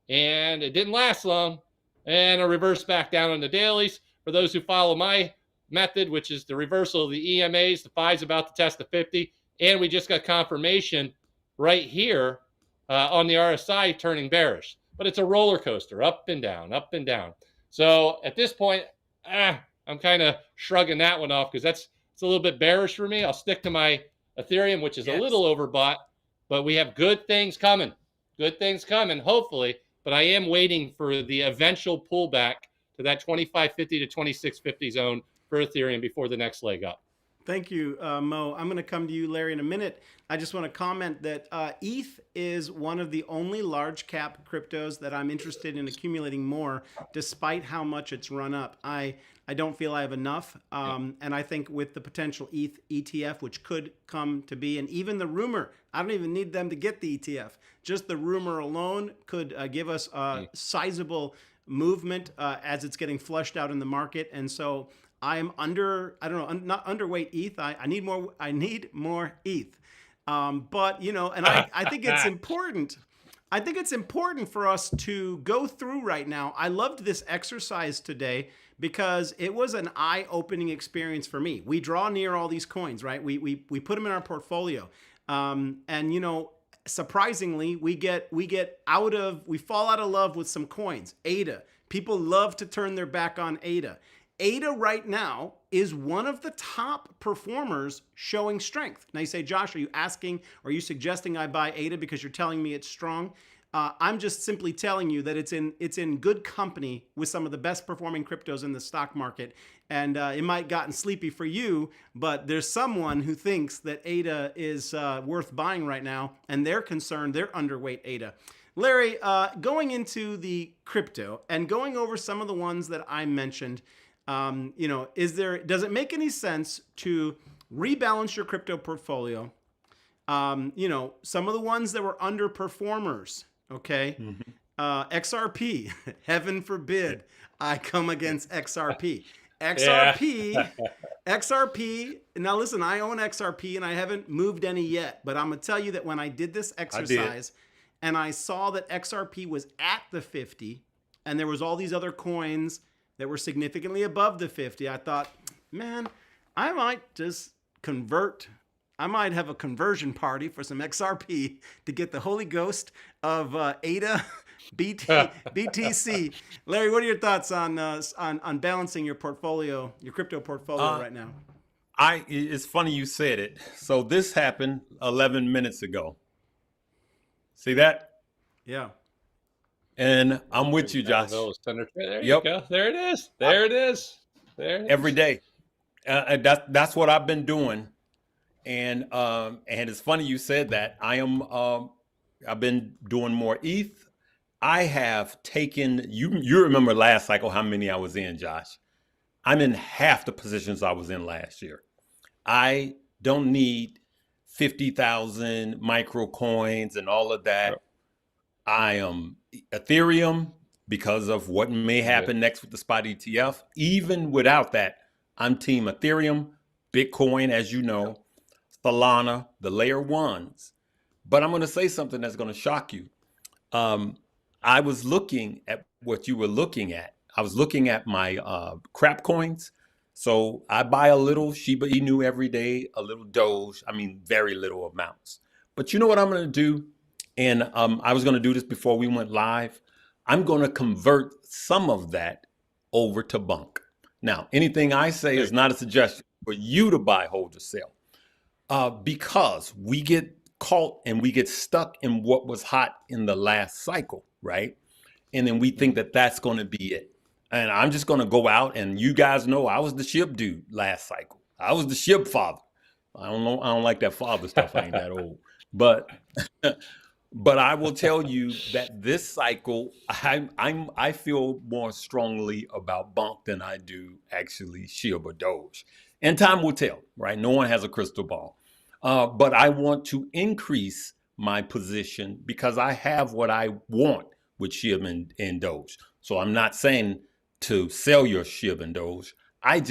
[SPEAKER 3] and it didn't last long. And a reverse back down on the dailies. For those who follow my method, which is the reversal of the EMAs, the 5's about to test the 50. And we just got confirmation right here on the RSI turning bearish. But it's a roller coaster, up and down, up and down. So at this point, I'm kind of shrugging that one off because it's a little bit bearish for me. I'll stick to my Ethereum, which is a little overbought, but we have good things coming. Good things coming, hopefully. But I am waiting for the eventual pullback to that 2550 to 2650 zone for Ethereum before the next leg up.
[SPEAKER 2] Thank you, Mo. I'm going to come to you, Larry, in a minute. I just want to comment that ETH is one of the only large cap cryptos that I'm interested in accumulating more, despite how much it's run up. I don't feel I have enough. And I think with the potential ETH ETF, which could come to be, and even the rumor, I don't even need them to get the ETF. Just the rumor alone could give us a sizable movement as it's getting flushed out in the market. And so I am not underweight ETH. I need more ETH. But, you know, and I think it's important. I think it's important for us to go through right now. I loved this exercise today because it was an eye-opening experience for me. We draw near all these coins, right? We put them in our portfolio. And, you know, surprisingly, we fall out of love with some coins. ADA. People love to turn their back on ADA. ADA right now is one of the top performers showing strength. Now you say, Josh, are you suggesting I buy ADA because you're telling me it's strong? I'm just simply telling you that it's in good company with some of the best performing cryptos in the stock market. And it might have gotten sleepy for you, but there's someone who thinks that ADA is worth buying right now, and they're concerned they're underweight ADA. Larry, going into the crypto and going over some of the ones that I mentioned, you know, does it make any sense to rebalance your crypto portfolio? You know, some of the ones that were underperformers, okay? XRP, heaven forbid I come against XRP. XRP, now listen, I own XRP and I haven't moved any yet, but I'm gonna tell you that when I did this exercise and I saw that XRP was at the 50 and there was all these other coins that were significantly above the 50, I thought, man, I might just convert I might have a conversion party for some XRP to get the Holy Ghost of ADA, BTC. Larry, what are your thoughts on balancing your portfolio, your crypto portfolio right now?
[SPEAKER 1] It's funny you said it. So this happened 11 minutes ago. See that?
[SPEAKER 2] Yeah.
[SPEAKER 1] And I'm with you, Josh.
[SPEAKER 3] There you
[SPEAKER 1] Yep.
[SPEAKER 3] go. There it is. There it is. There it is.
[SPEAKER 1] Every day. That's what I've been doing. And it's funny you said that. I've been doing more ETH. I have taken you remember last cycle how many I was in, Josh. I'm in half the positions I was in last year. I don't need 50,000 micro coins and all of that.
[SPEAKER 3] Yep.
[SPEAKER 1] I am Ethereum because of what may happen next with the spot ETF. Even without that, I'm team Ethereum, Bitcoin, as you know, Solana, the layer ones. But I'm going to say something that's going to shock you. I was looking at what you were looking at. I was looking at my crap coins. So I buy a little Shiba Inu every day, a little Doge. I mean, very little amounts. But you know what I'm going to do? And I was going to do this before we went live. I'm going to convert some of that over to Bunk. Now, anything I say is not a suggestion for you to buy, hold, or sell. Because we get caught and we get stuck in what was hot in the last cycle, right? And then we think that that's going to be it. And I'm just going to go out, and you guys know I was the ship dude last cycle. I was the ship father. I don't know. I don't like that father stuff. I ain't that old. But but I will tell you that this cycle, I feel more strongly about Bunk than I do actually Shiba Doge. And time will tell, right? No one has a crystal ball. But I want to increase my position because I have what I want with Shiba and Doge. So I'm not saying to sell your Shiba and Doge. I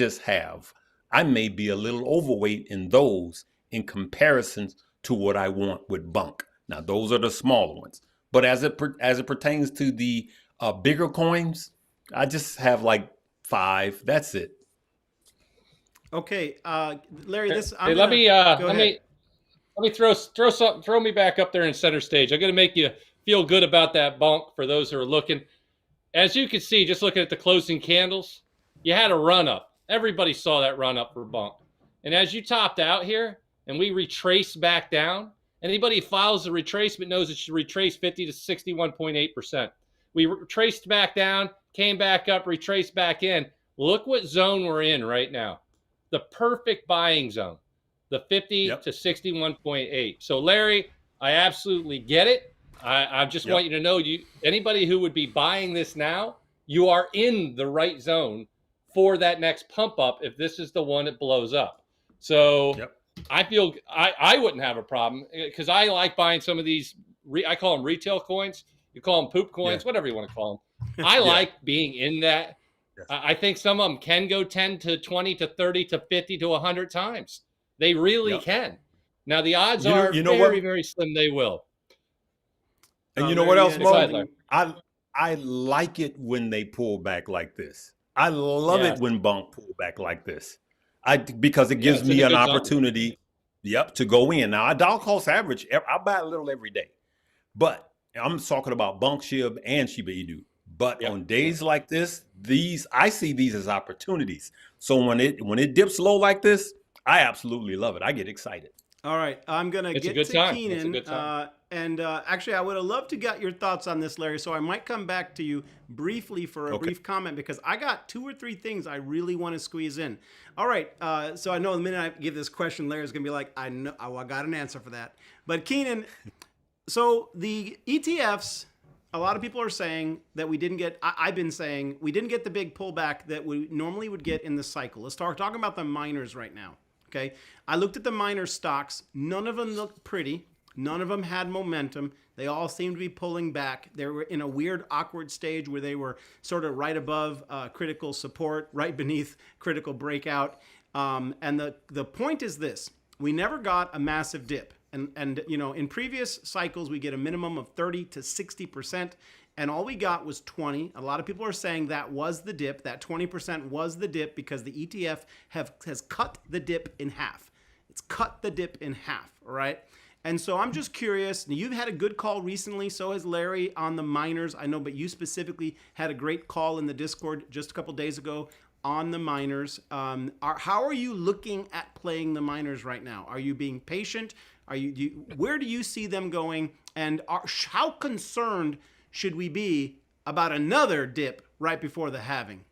[SPEAKER 1] may be a little overweight in those in comparison to what I want with Bunk. Now, those are the smaller ones. But as it pertains to the bigger coins, I just have like 5. That's it.
[SPEAKER 2] Okay, Larry,
[SPEAKER 3] let me throw me back up there in center stage. I'm going to make you feel good about that Bunk for those who are looking. As you can see, just looking at the closing candles, you had a run up. Everybody saw that run up for Bunk. And as you topped out here and we retraced back down, anybody who follows the retracement knows it should retrace 50 to 61.8%. We retraced back down, came back up, retraced back in. Look what zone we're in right now. The perfect buying zone, the 50 to 61.8. So Larry, I absolutely get it. I just want you to know, anybody who would be buying this now, you are in the right zone for that next pump up if this is the one that blows up. So I feel I wouldn't have a problem because I like buying some of these. I call them retail coins. You call them poop coins, whatever you want to call them. I like being in that. I think some of them can go 10 to 20 to 30 to 50 to 100 times. They really can. Now, the odds are very, very slim they will.
[SPEAKER 1] And you know what else, Mo? I like it when they pull back like this. I love it when Bunk pull back like this. Because it gives me an opportunity, to go in. Now, I dollar cost average. I buy a little every day. But I'm talking about Bunk, Shib, and Shiba Inu. But on days like this, I see these as opportunities. So when it dips low like this, I absolutely love it. I get excited.
[SPEAKER 2] All right, I'm gonna get to Keenan, and actually, I would have loved to get your thoughts on this, Larry. So I might come back to you briefly for a brief comment because I got 2 or 3 things I really want to squeeze in. All right, so I know the minute I give this question, Larry's gonna be like, I know, I got an answer for that. But Keenan, so the ETFs, a lot of people are saying that we didn't get. I've been saying we didn't get the big pullback that we normally would get in the cycle. Let's talk about the miners right now. Okay, I looked at the miner stocks. None of them looked pretty. None of them had momentum. They all seemed to be pulling back. They were in a weird, awkward stage where they were sort of right above critical support, right beneath critical breakout. And the point is this: we never got a massive dip. And you know, in previous cycles, we get a minimum of 30 to 60%. And all we got was 20. A lot of people are saying that was the dip. That 20% was the dip because the ETF has cut the dip in half. It's cut the dip in half, all right? And so I'm just curious. You've had a good call recently. So has Larry on the miners. I know, but you specifically had a great call in the Discord just a couple days ago on the miners. How are you looking at playing the miners right now? Are you being patient? Where do you see them going? And how concerned should we be about another dip right before the halving?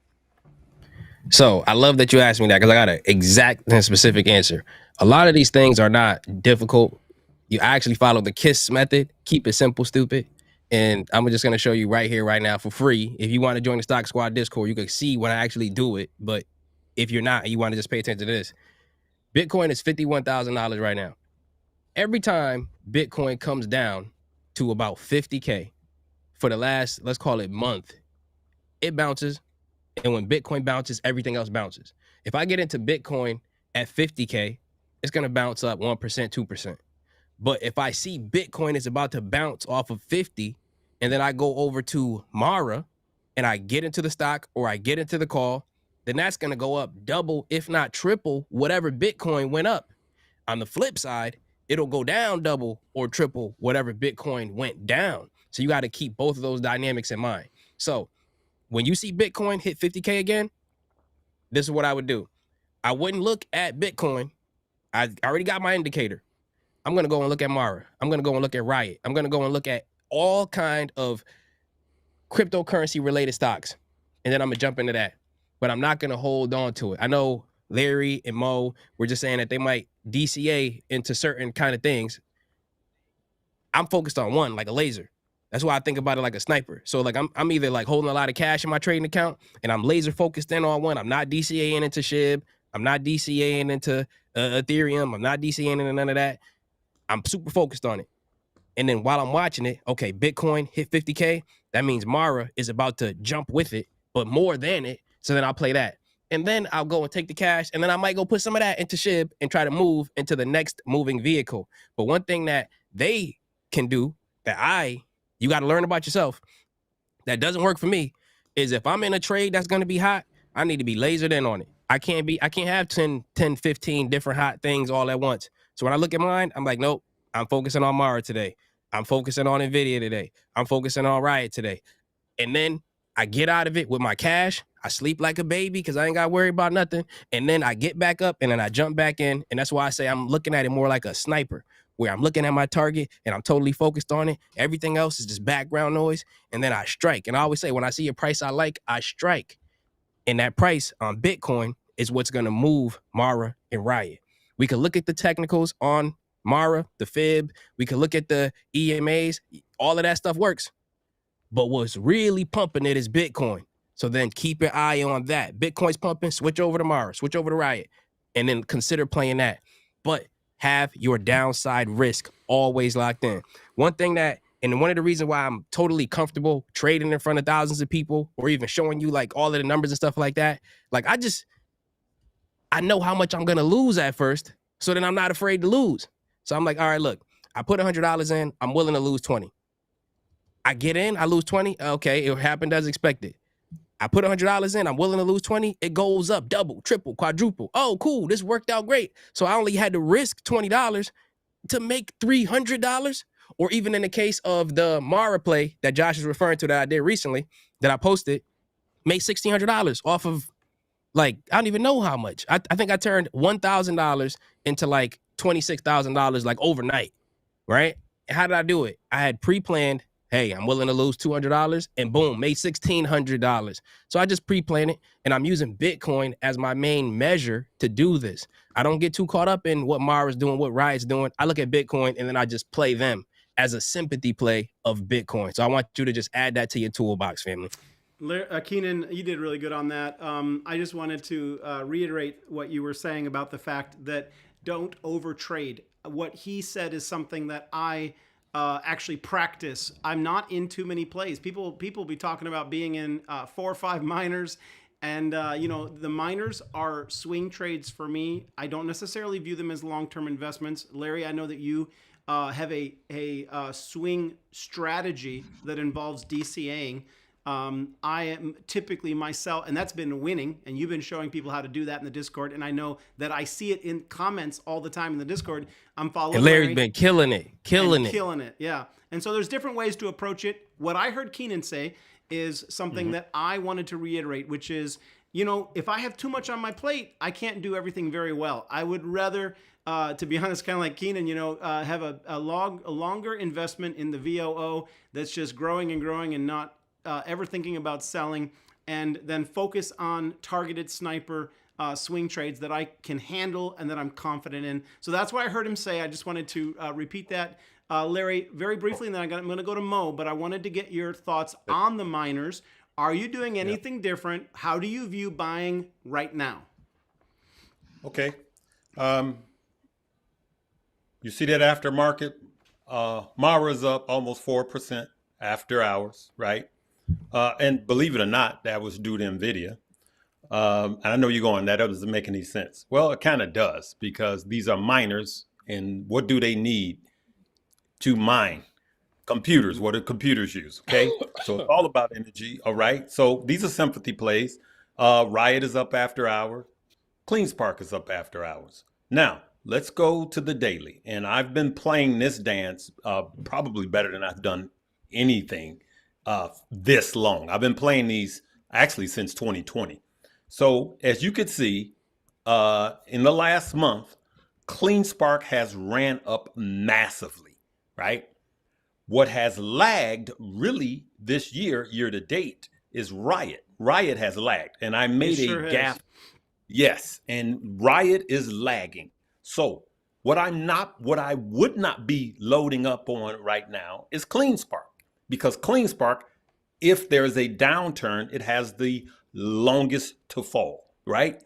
[SPEAKER 4] So I love that you asked me that because I got an exact and specific answer. A lot of these things are not difficult. You actually follow the KISS method. Keep it simple, stupid. And I'm just going to show you right here, right now for free. If you want to join the Stock Squad Discord, you can see when I actually do it. But if you're not and you want to just pay attention to this, Bitcoin is $51,000 right now. Every time Bitcoin comes down to about 50K for the last, let's call it month, it bounces. And when Bitcoin bounces, everything else bounces. If I get into Bitcoin at 50K, it's going to bounce up 1%, 2%. But if I see Bitcoin is about to bounce off of 50, and then I go over to Mara and I get into the stock or I get into the call, then that's going to go up double, if not triple, whatever Bitcoin went up. On the flip side, it'll go down double or triple whatever Bitcoin went down. So you got to keep both of those dynamics in mind. So when you see Bitcoin hit 50K again, this is what I would do. I wouldn't look at Bitcoin. I already got my indicator. I'm going to go and look at Mara. I'm going to go and look at Riot. I'm going to go and look at all kind of cryptocurrency related stocks. And then I'm going to jump into that. But I'm not going to hold on to it. I know Larry and Mo were just saying that they might DCA into certain kind of things. I'm focused on one, like a laser. That's why I think about it like a sniper. So like I'm either like holding a lot of cash in my trading account and I'm laser focused in on one. I'm not DCAing into SHIB. I'm not DCAing into Ethereum. I'm not DCAing into none of that. I'm super focused on it. And then while I'm watching it, okay, Bitcoin hit 50K. That means Mara is about to jump with it, but more than it. So then I'll play that. And then I'll go and take the cash. And then I might go put some of that into SHIB and try to move into the next moving vehicle. But one thing that they can do that you got to learn about yourself, that doesn't work for me, is if I'm in a trade that's going to be hot, I need to be lasered in on it. I can't have 10, 15 different hot things all at once. So when I look at mine, I'm like, nope, I'm focusing on Mara today. I'm focusing on NVDA today. I'm focusing on Riot today. And then I get out of it with my cash. I sleep like a baby because I ain't got to worry about nothing. And then I get back up and then I jump back in. And that's why I say I'm looking at it more like a sniper, where I'm looking at my target and I'm totally focused on it. Everything else is just background noise. And then I strike. And I always say, when I see a price I like, I strike. And that price on Bitcoin is what's going to move Mara and Riot. We can look at the technicals on Mara, the fib. We can look at the EMAs. All of that stuff works. But what's really pumping it is Bitcoin. So then keep your eye on that. Bitcoin's pumping, switch over to Mara, switch over to Riot, and then consider playing that. But have your downside risk always locked in. One thing that, and one of the reasons why I'm totally comfortable trading in front of thousands of people or even showing you like all of the numbers and stuff like that, like I know how much I'm going to lose at first. So then I'm not afraid to lose. So I'm like, all right, look, I put $100 in. I'm willing to lose 20. I get in, I lose 20. Okay, it happened as expected. I put $100 in, I'm willing to lose 20. It goes up double, triple, quadruple. Oh, cool, this worked out great. So I only had to risk $20 to make $300. Or even in the case of the Mara play that Josh is referring to that I did recently, that I posted, made $1,600 off of, like, I don't even know how much. I think I turned $1,000 into like $26,000 like overnight, right? How did I do it? I had pre-planned, hey, I'm willing to lose $200, and boom, made $1,600. So I just pre-planned it, and I'm using Bitcoin as my main measure to do this. I don't get too caught up in what Mara's doing, what Riot's doing. I look at Bitcoin, and then I just play them as a sympathy play of Bitcoin. So I want you to just add that to your toolbox, family.
[SPEAKER 2] Keenan, you did really good on that. I just wanted to reiterate what you were saying about the fact that don't overtrade. What he said is something that I actually practice. I'm not in too many plays. People be talking about being in 4 or 5 miners, and the miners are swing trades for me. I don't necessarily view them as long-term investments. Larry, I know that you have a swing strategy that involves DCAing. I am typically myself, and that's been winning. And you've been showing people how to do that in the Discord. And I know that I see it in comments all the time in the Discord. I'm following
[SPEAKER 4] And Larry's
[SPEAKER 2] Larry
[SPEAKER 4] been killing it, killing
[SPEAKER 2] and
[SPEAKER 4] it.
[SPEAKER 2] killing it. Yeah. And so there's different ways to approach it. What I heard Keenan say is something that I wanted to reiterate, which is, you know, if I have too much on my plate, I can't do everything very well. I would rather, to be honest, kind of like Keenan, you know, have a longer investment in the VOO that's just growing and growing and not ever thinking about selling, and then focus on targeted sniper swing trades that I can handle and that I'm confident in. So that's why I heard him say. I just wanted to repeat that. Larry, very briefly, and then I'm going to go to Mo, but I wanted to get your thoughts on the miners. Are you doing anything different? How do you view buying right now?
[SPEAKER 1] Okay. You see that aftermarket? Mara's up almost 4% after hours, right? And believe it or not, that was due to NVIDIA. And I know you're going, that doesn't make any sense. Well, it kind of does, because these are miners, and what do they need to mine? Computers. What do computers use? Okay. So it's all about energy. All right. So these are sympathy plays. Riot is up after hours. CleanSpark is up after hours. Now, let's go to the daily. And I've been playing this dance probably better than I've done anything this long. I've been playing these actually since 2020. So as you could see, in the last month, CleanSpark has ran up massively, right? What has lagged really this year to date, is Riot. Riot has lagged, and I made
[SPEAKER 2] sure
[SPEAKER 1] a
[SPEAKER 2] has.
[SPEAKER 1] gap. Yes, and Riot is lagging. So what I would not be loading up on right now is CleanSpark, because CleanSpark, if there's a downturn, it has the longest to fall, right?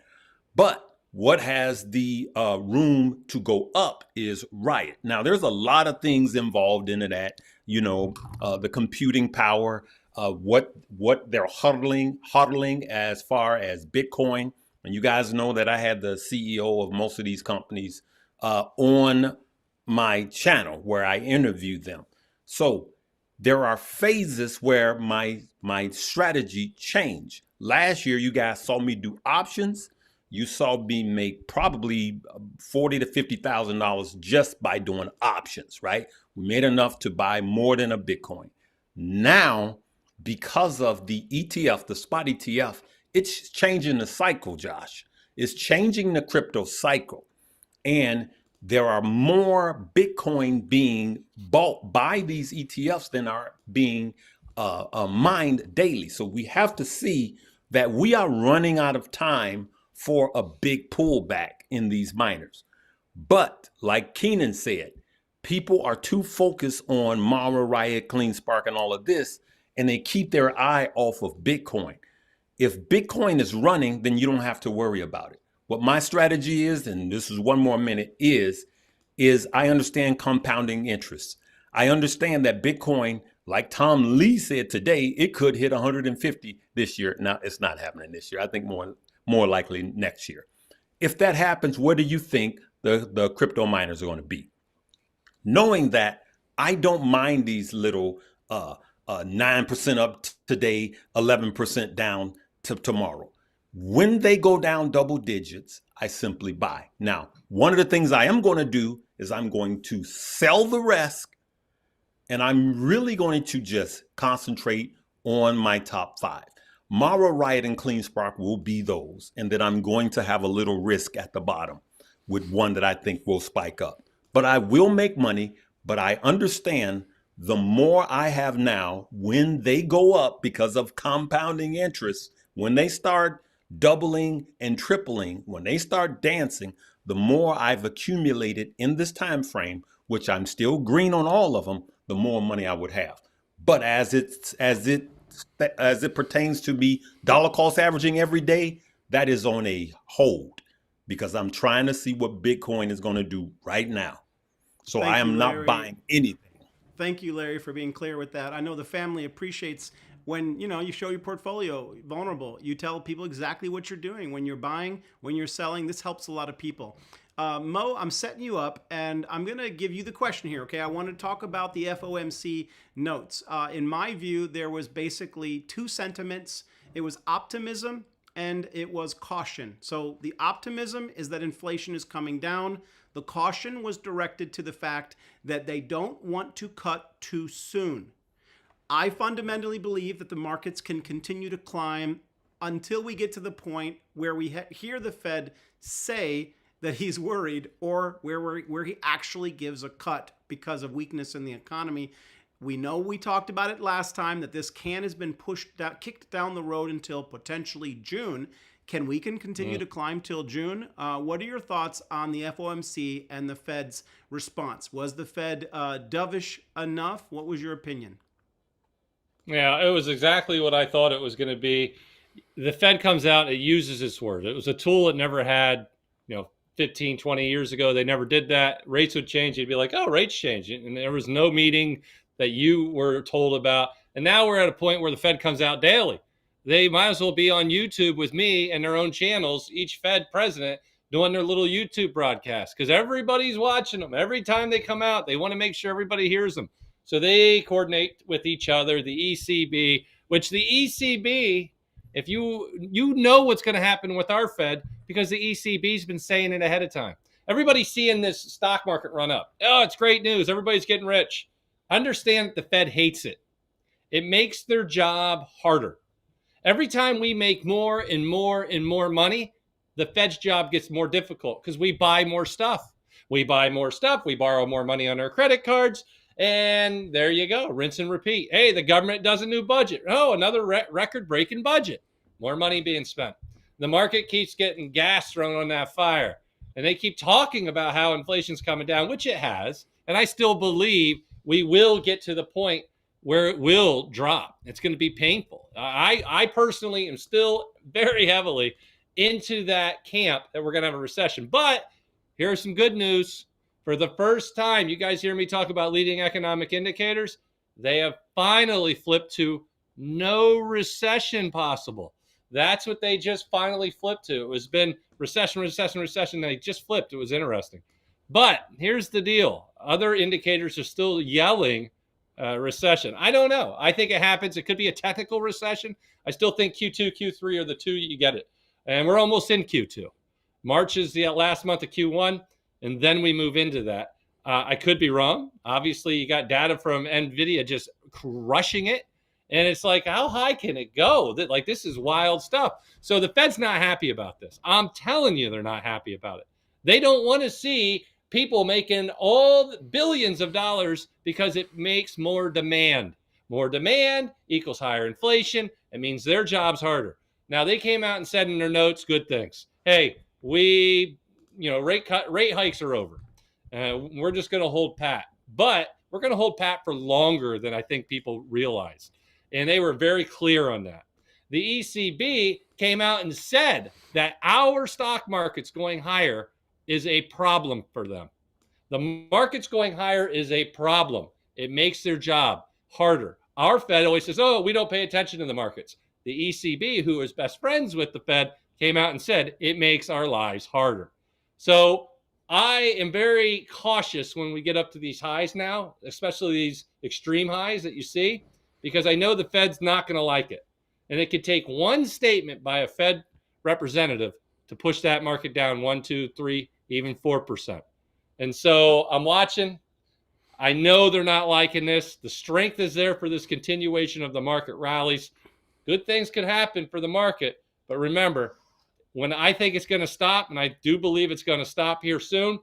[SPEAKER 1] But what has the room to go up is Riot. Now, there's a lot of things involved in that, you know, the computing power, what they're hodling as far as Bitcoin. And you guys know that I had the CEO of most of these companies on my channel where I interviewed them. So there are phases where my strategy changed. Last year, you guys saw me do options. You saw me make probably $40,000 to $50,000 just by doing options, right? We made enough to buy more than a Bitcoin. Now, because of the ETF, the spot ETF, it's changing the cycle, Josh. It's changing the crypto cycle. And there are more Bitcoin being bought by these ETFs than are being mined daily. So we have to see that we are running out of time for a big pullback in these miners. But like Keenan said, people are too focused on Mara, Riot, CleanSpark, and all of this, and they keep their eye off of Bitcoin. If Bitcoin is running, then you don't have to worry about it. What my strategy is, and this is one more minute, is I understand compounding interest. I understand that Bitcoin, like Tom Lee said today, it could hit 150 this year. Now, it's not happening this year. I think more likely next year. If that happens, where do you think the crypto miners are going to be? Knowing that I don't mind these little 9% up today, 11% down tomorrow. When they go down double digits, I simply buy. Now, one of the things I am going to do is I'm going to sell the rest, and I'm really going to just concentrate on my top 5. Mara, Riot, and CleanSpark will be those. And then I'm going to have a little risk at the bottom with one that I think will spike up. But I will make money, but I understand the more I have now, when they go up because of compounding interest, when they start doubling and tripling, when they start dancing, the more I've accumulated in this time frame, which I'm still green on all of them, the more money I would have. But as it pertains to me dollar cost averaging every day, that is on a hold, because I'm trying to see what Bitcoin is going to do right now. So I am not buying anything.
[SPEAKER 2] Thank you, Larry, for being clear with that. I know the family appreciates when, you know, you show your portfolio vulnerable, you tell people exactly what you're doing when you're buying, when you're selling. This helps a lot of people. Mo, I'm setting you up, and I'm going to give you the question here, okay? I want to talk about the FOMC notes. In my view, there was basically two sentiments. It was optimism and it was caution. So the optimism is that inflation is coming down. The caution was directed to the fact that they don't want to cut too soon. I fundamentally believe that the markets can continue to climb until we get to the point where we hear the Fed say that he's worried, or where he actually gives a cut because of weakness in the economy. We know, we talked about it last time, that this can has been kicked down the road until potentially June. Can we continue to climb till June? What are your thoughts on the FOMC and the Fed's response? Was the Fed dovish enough? What was your opinion?
[SPEAKER 3] Yeah, it was exactly what I thought it was going to be. The Fed comes out, it uses its word. It was a tool it never had, 15, 20 years ago. They never did that. Rates would change. You'd be like, oh, rates change. And there was no meeting that you were told about. And now we're at a point where the Fed comes out daily. They might as well be on YouTube with me and their own channels, each Fed president doing their little YouTube broadcast, because everybody's watching them. Every time they come out, they want to make sure everybody hears them. So they coordinate with each other, the ECB, which the ECB, if you know what's going to happen with our Fed, because the ECB's been saying it ahead of time. Everybody's seeing this stock market run up. Oh, it's great news. Everybody's getting rich. Understand that the Fed hates it. It makes their job harder. Every time we make more and more and more money, the Fed's job gets more difficult because we buy more stuff. We buy more stuff. We borrow more money on our credit cards. And there you go. Rinse and repeat. Hey, the government does a new budget. Oh, another record-breaking budget. More money being spent. The market keeps getting gas thrown on that fire. And they keep talking about how inflation's coming down, which it has. And I still believe we will get to the point where it will drop. It's going to be painful. I personally am still very heavily into that camp that we're going to have a recession. But here's some good news. For the first time, you guys hear me talk about leading economic indicators. They have finally flipped to no recession possible. That's what they just finally flipped to. It was been recession, recession, recession. They just flipped. It was interesting. But here's the deal. Other indicators are still yelling recession. I don't know. I think it happens. It could be a technical recession. I still think Q2, Q3 are the two you get it. And we're almost in Q2. March is the last month of Q1, and then we move into that. I could be wrong. Obviously, you got data from NVDA just crushing it. And it's like, how high can it go? Like, this is wild stuff. So the Fed's not happy about this. I'm telling you, they're not happy about it. They don't want to see people making all billions of dollars because it makes more demand. More demand equals higher inflation. It means their job's harder. Now, they came out and said in their notes good things. Hey, rate hikes are over. We're just going to hold pat. But we're going to hold pat for longer than I think people realize. And they were very clear on that. The ECB came out and said that our stock market's going higher is a problem for them. The market's going higher is a problem. It makes their job harder. Our Fed always says, oh, we don't pay attention to the markets. The ECB, who is best friends with the Fed, came out and said it makes our lives harder. So I am very cautious when we get up to these highs now, especially these extreme highs that you see, because I know the Fed's not going to like it. And it could take one statement by a Fed representative to push that market down 1, 2, 3, even 4%. And so I'm watching. I know they're not liking this. The strength is there for this continuation of the market rallies. Good things could happen for the market. But remember, when I think it's going to stop, and I do believe it's going to stop here soon,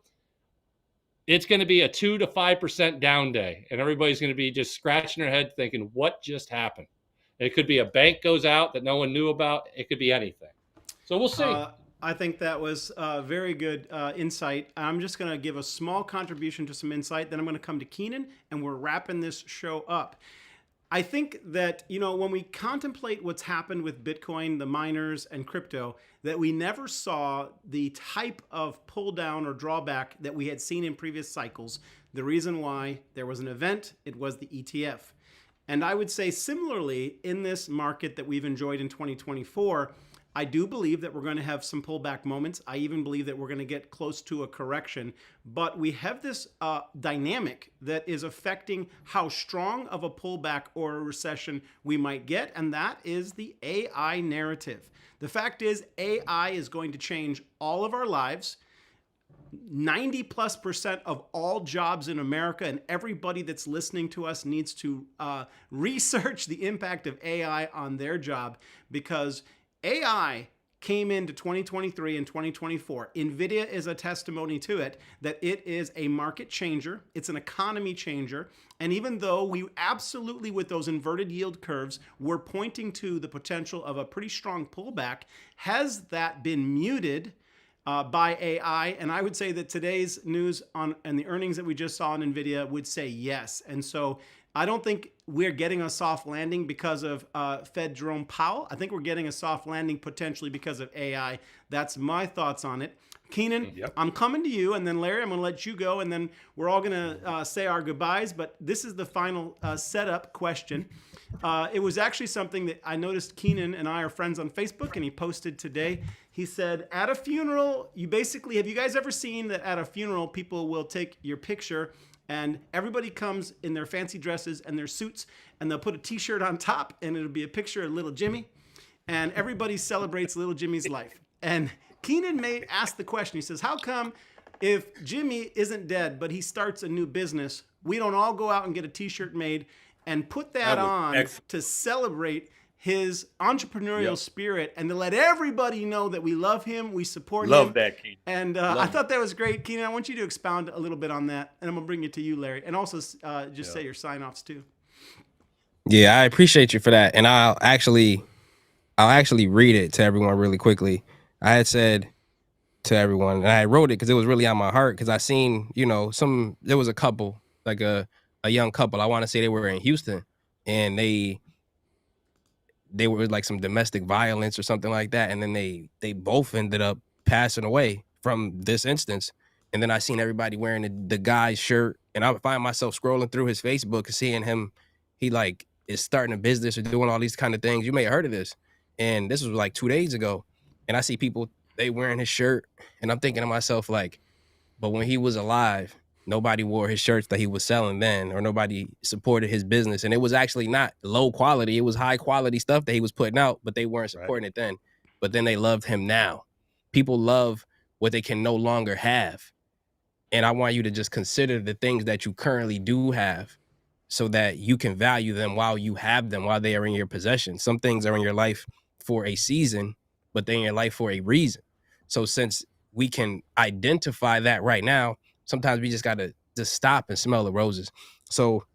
[SPEAKER 3] it's going to be a 2 to 5% down day. And everybody's going to be just scratching their head thinking, what just happened? It could be a bank goes out that no one knew about. It could be anything. So we'll see.
[SPEAKER 2] I think that was very good insight. I'm just going to give a small contribution to some insight. Then I'm going to come to Keenan, and we're wrapping this show up. I think that, when we contemplate what's happened with Bitcoin, the miners, and crypto, that we never saw the type of pull down or drawback that we had seen in previous cycles. The reason why there was an event, it was the ETF. And I would say similarly in this market that we've enjoyed in 2024, I do believe that we're going to have some pullback moments. I even believe that we're going to get close to a correction. But we have this dynamic that is affecting how strong of a pullback or a recession we might get, and that is the AI narrative. The fact is, AI is going to change all of our lives. 90+% of all jobs in America, and everybody that's listening to us needs to research the impact of AI on their job, because AI came into 2023 and 2024. NVIDIA is a testimony to it, that it is a market changer. It's an economy changer. And even though we absolutely, with those inverted yield curves, we're pointing to the potential of a pretty strong pullback, has that been muted by AI? And I would say that today's news on and the earnings that we just saw on NVIDIA would say yes. And so I don't think we're getting a soft landing because of Fed Jerome Powell. I think we're getting a soft landing potentially because of AI. That's my thoughts on it. Keenan, I'm coming to you, and then Larry, I'm going to let you go, and then we're all going to say our goodbyes. But this is the final setup question. It was actually something that I noticed. Keenan and I are friends on Facebook, and he posted today. He said, at a funeral, you basically, have you guys ever seen that at a funeral, people will take your picture and everybody comes in their fancy dresses and their suits, and they'll put a t-shirt on top, and it'll be a picture of little Jimmy, and everybody celebrates little Jimmy's life. And Keenan asked the question. He says, how come if Jimmy isn't dead, but he starts a new business, we don't all go out and get a t-shirt made and put that on to celebrate his entrepreneurial spirit, and to let everybody know that we love him, we support him.
[SPEAKER 1] Love that, Keenan.
[SPEAKER 2] And I thought that was great. Keenan, I want you to expound a little bit on that, and I'm going to bring it to you, Larry, and also just say your sign-offs too.
[SPEAKER 4] Yeah, I appreciate you for that. And I'll actually read it to everyone really quickly. I had said to everyone, and I wrote it because it was really on my heart, because I seen, there was a couple, like a young couple. I want to say they were in Houston, and they were like some domestic violence or something like that. And then they both ended up passing away from this instance. And then I seen everybody wearing the guy's shirt, and I find myself scrolling through his Facebook and seeing him, he like is starting a business or doing all these kind of things. You may have heard of this. And this was like 2 days ago. And I see people, they wearing his shirt, and I'm thinking to myself, like, but when he was alive, nobody wore his shirts that he was selling then, or nobody supported his business. And it was actually not low quality. It was high quality stuff that he was putting out, but they weren't supporting it then. But then they loved him now. People love what they can no longer have. And I want you to just consider the things that you currently do have, so that you can value them while you have them, while they are in your possession. Some things are in your life for a season, but they're in your life for a reason. So since we can identify that right now, sometimes we just got to just stop and smell the roses. So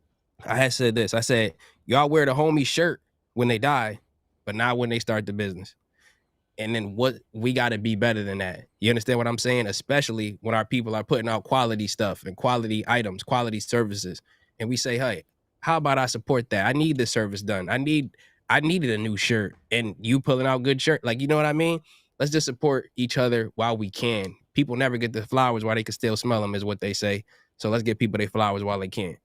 [SPEAKER 4] I had said this. I said, y'all wear the homie shirt when they die, but not when they start the business. And then what, we got to be better than that. You understand what I'm saying? Especially when our people are putting out quality stuff and quality items, quality services. And we say, hey, how about I support that? I need this service done. I needed a new shirt, and you pulling out good shirt. Like, you know what I mean? Let's just support each other while we can. People never get the flowers while they can still smell them, is what they say. So let's give people their flowers while they can.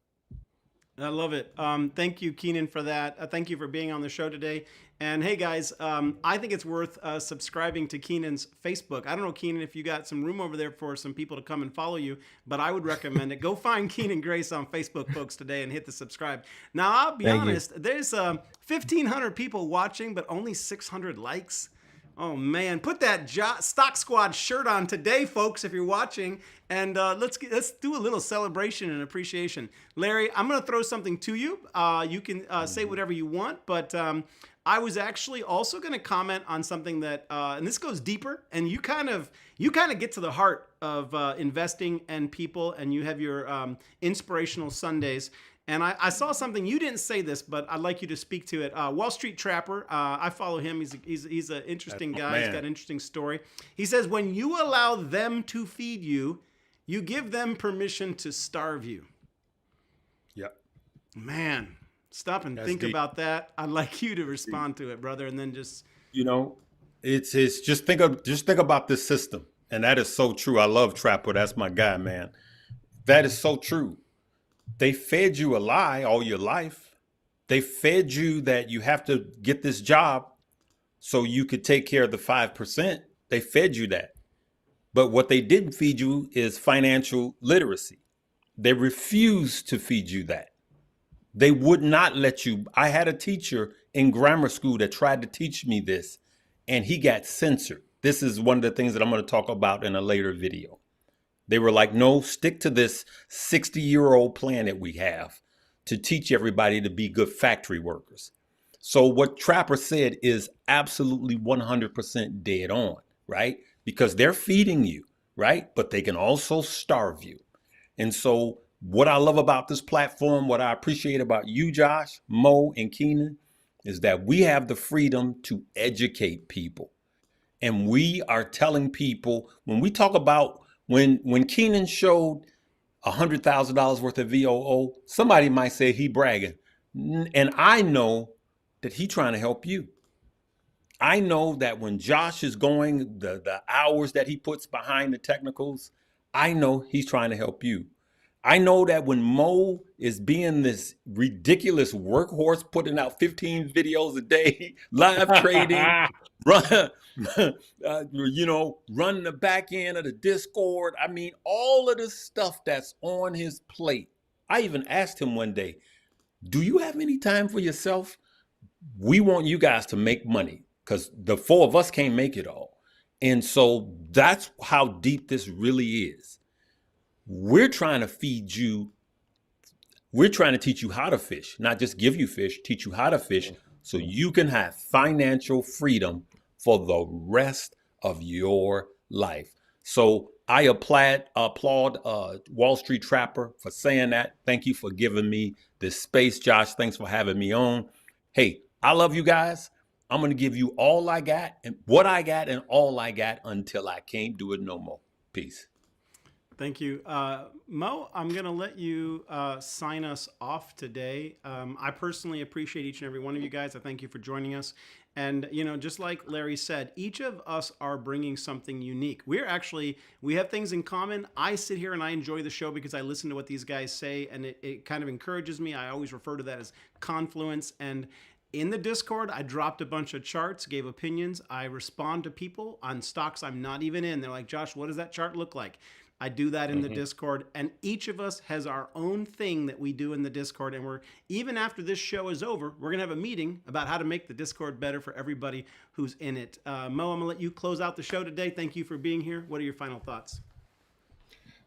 [SPEAKER 2] I love it. Thank you, Keenan, for that. Thank you for being on the show today. And hey, guys, I think it's worth subscribing to Keenan's Facebook. I don't know, Keenan, if you got some room over there for some people to come and follow you, but I would recommend it. Go find Keenan Grace on Facebook, folks, today, and hit the subscribe. Now, I'll be honest, there's 1,500 people watching, but only 600 likes. Oh, man. Put that Stock Squad shirt on today, folks, if you're watching. And let's do a little celebration and appreciation. Larry, I'm going to throw something to you. You can say whatever you want, but I was actually also going to comment on something that, and this goes deeper, and you kind of get to the heart of investing and people, and you have your inspirational Sundays. And I saw something, you didn't say this, but I'd like you to speak to it. Wall Street Trapper, I follow him. He's an interesting guy. He's got an interesting story. He says, when you allow them to feed you, you give them permission to starve you.
[SPEAKER 1] Yep.
[SPEAKER 2] Man, stop and think about that. I'd like you to respond to it, brother, and then just...
[SPEAKER 1] it's just think about this system. And that is so true. I love Trapper. That's my guy, man. That is so true. They fed you a lie all your life. They fed you that you have to get this job so you could take care of the 5%. They fed you that. But what they didn't feed you is financial literacy. They refused to feed you that. They would not let you. I had a teacher in grammar school that tried to teach me this, and he got censored. This is one of the things that I'm going to talk about in a later video. They were like, no, stick to this 60-year-old plan that we have to teach everybody to be good factory workers. So what Trapper said is absolutely 100% dead on, right? Because they're feeding you, right? But they can also starve you. And so what I love about this platform, what I appreciate about you, Josh, Mo, and Keenan, is that we have the freedom to educate people. And we are telling people, when we talk about, when Keenan showed $100,000 worth of VOO, somebody might say he bragging. And I know that he trying to help you. I know that when Josh is going, the hours that he puts behind the technicals, I know he's trying to help you. I know that when Mo is being this ridiculous workhorse, putting out 15 videos a day, live trading, run, running the back end of the Discord. I mean, all of the stuff that's on his plate. I even asked him one day, do you have any time for yourself? We want you guys to make money because the four of us can't make it all. And so that's how deep this really is. We're trying to feed you. We're trying to teach you how to fish, not just give you fish, teach you how to fish so you can have financial freedom for the rest of your life. So I applaud Wall Street Trapper for saying that. Thank you for giving me this space, Josh. Thanks for having me on. Hey, I love you guys. I'm going to give you all I got and what I got and all I got until I can't do it no more. Peace.
[SPEAKER 2] Thank you. Mo, I'm going to let you sign us off today. I personally appreciate each and every one of you guys. I thank you for joining us. And, just like Larry said, each of us are bringing something unique. We have things in common. I sit here and I enjoy the show because I listen to what these guys say, and it kind of encourages me. I always refer to that as confluence. And in the Discord, I dropped a bunch of charts, gave opinions. I respond to people on stocks I'm not even in. They're like, Josh, what does that chart look like? I do that in the Discord, and each of us has our own thing that we do in the Discord. And even after this show is over, we're going to have a meeting about how to make the Discord better for everybody who's in it. Mo, I'm going to let you close out the show today. Thank you for being here. What are your final thoughts?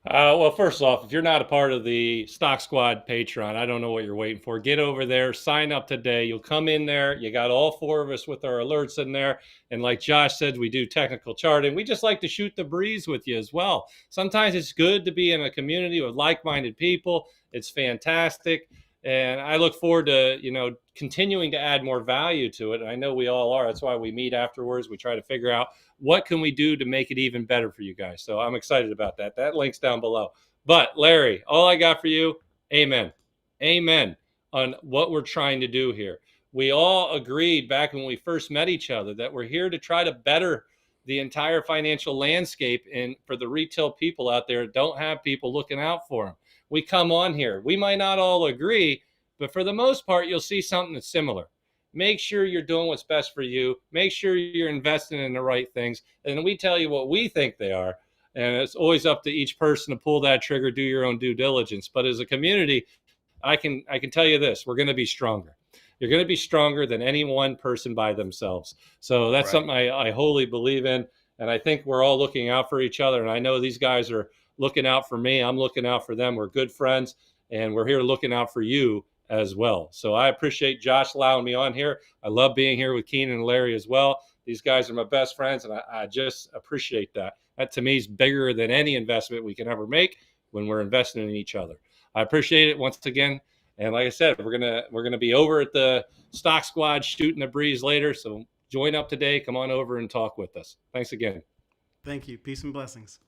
[SPEAKER 3] Well, first off, if you're not a part of the Stock Squad Patreon, I don't know what you're waiting for. Get over there, sign up today. You'll come in there. You got all four of us with our alerts in there. And like Josh said, we do technical charting. We just like to shoot the breeze with you as well. Sometimes it's good to be in a community with like-minded people. It's fantastic. And I look forward to, continuing to add more value to it. And I know we all are. That's why we meet afterwards. We try to figure out what can we do to make it even better for you guys. So I'm excited about that. That link's down below. But Larry, all I got for you, amen. Amen on what we're trying to do here. We all agreed back when we first met each other that we're here to try to better the entire financial landscape and for the retail people out there don't have people looking out for them. We come on here. We might not all agree, but for the most part, you'll see something that's similar. Make sure you're doing what's best for you. Make sure you're investing in the right things. And we tell you what we think they are. And it's always up to each person to pull that trigger, do your own due diligence. But as a community, I can tell you this, we're going to be stronger. You're going to be stronger than any one person by themselves. So that's something I wholly believe in. And I think we're all looking out for each other. And I know these guys are looking out for me. I'm looking out for them. We're good friends. And we're here looking out for you as well. So I appreciate Josh allowing me on here. I love being here with Keenan and Larry as well. These guys are my best friends, and I just appreciate that. That to me is bigger than any investment we can ever make when we're investing in each other. I appreciate it once again. And like I said, we're gonna be over at the Stock Squad shooting the breeze later. So join up today. Come on over and talk with us. Thanks again.
[SPEAKER 2] Thank you. Peace and blessings.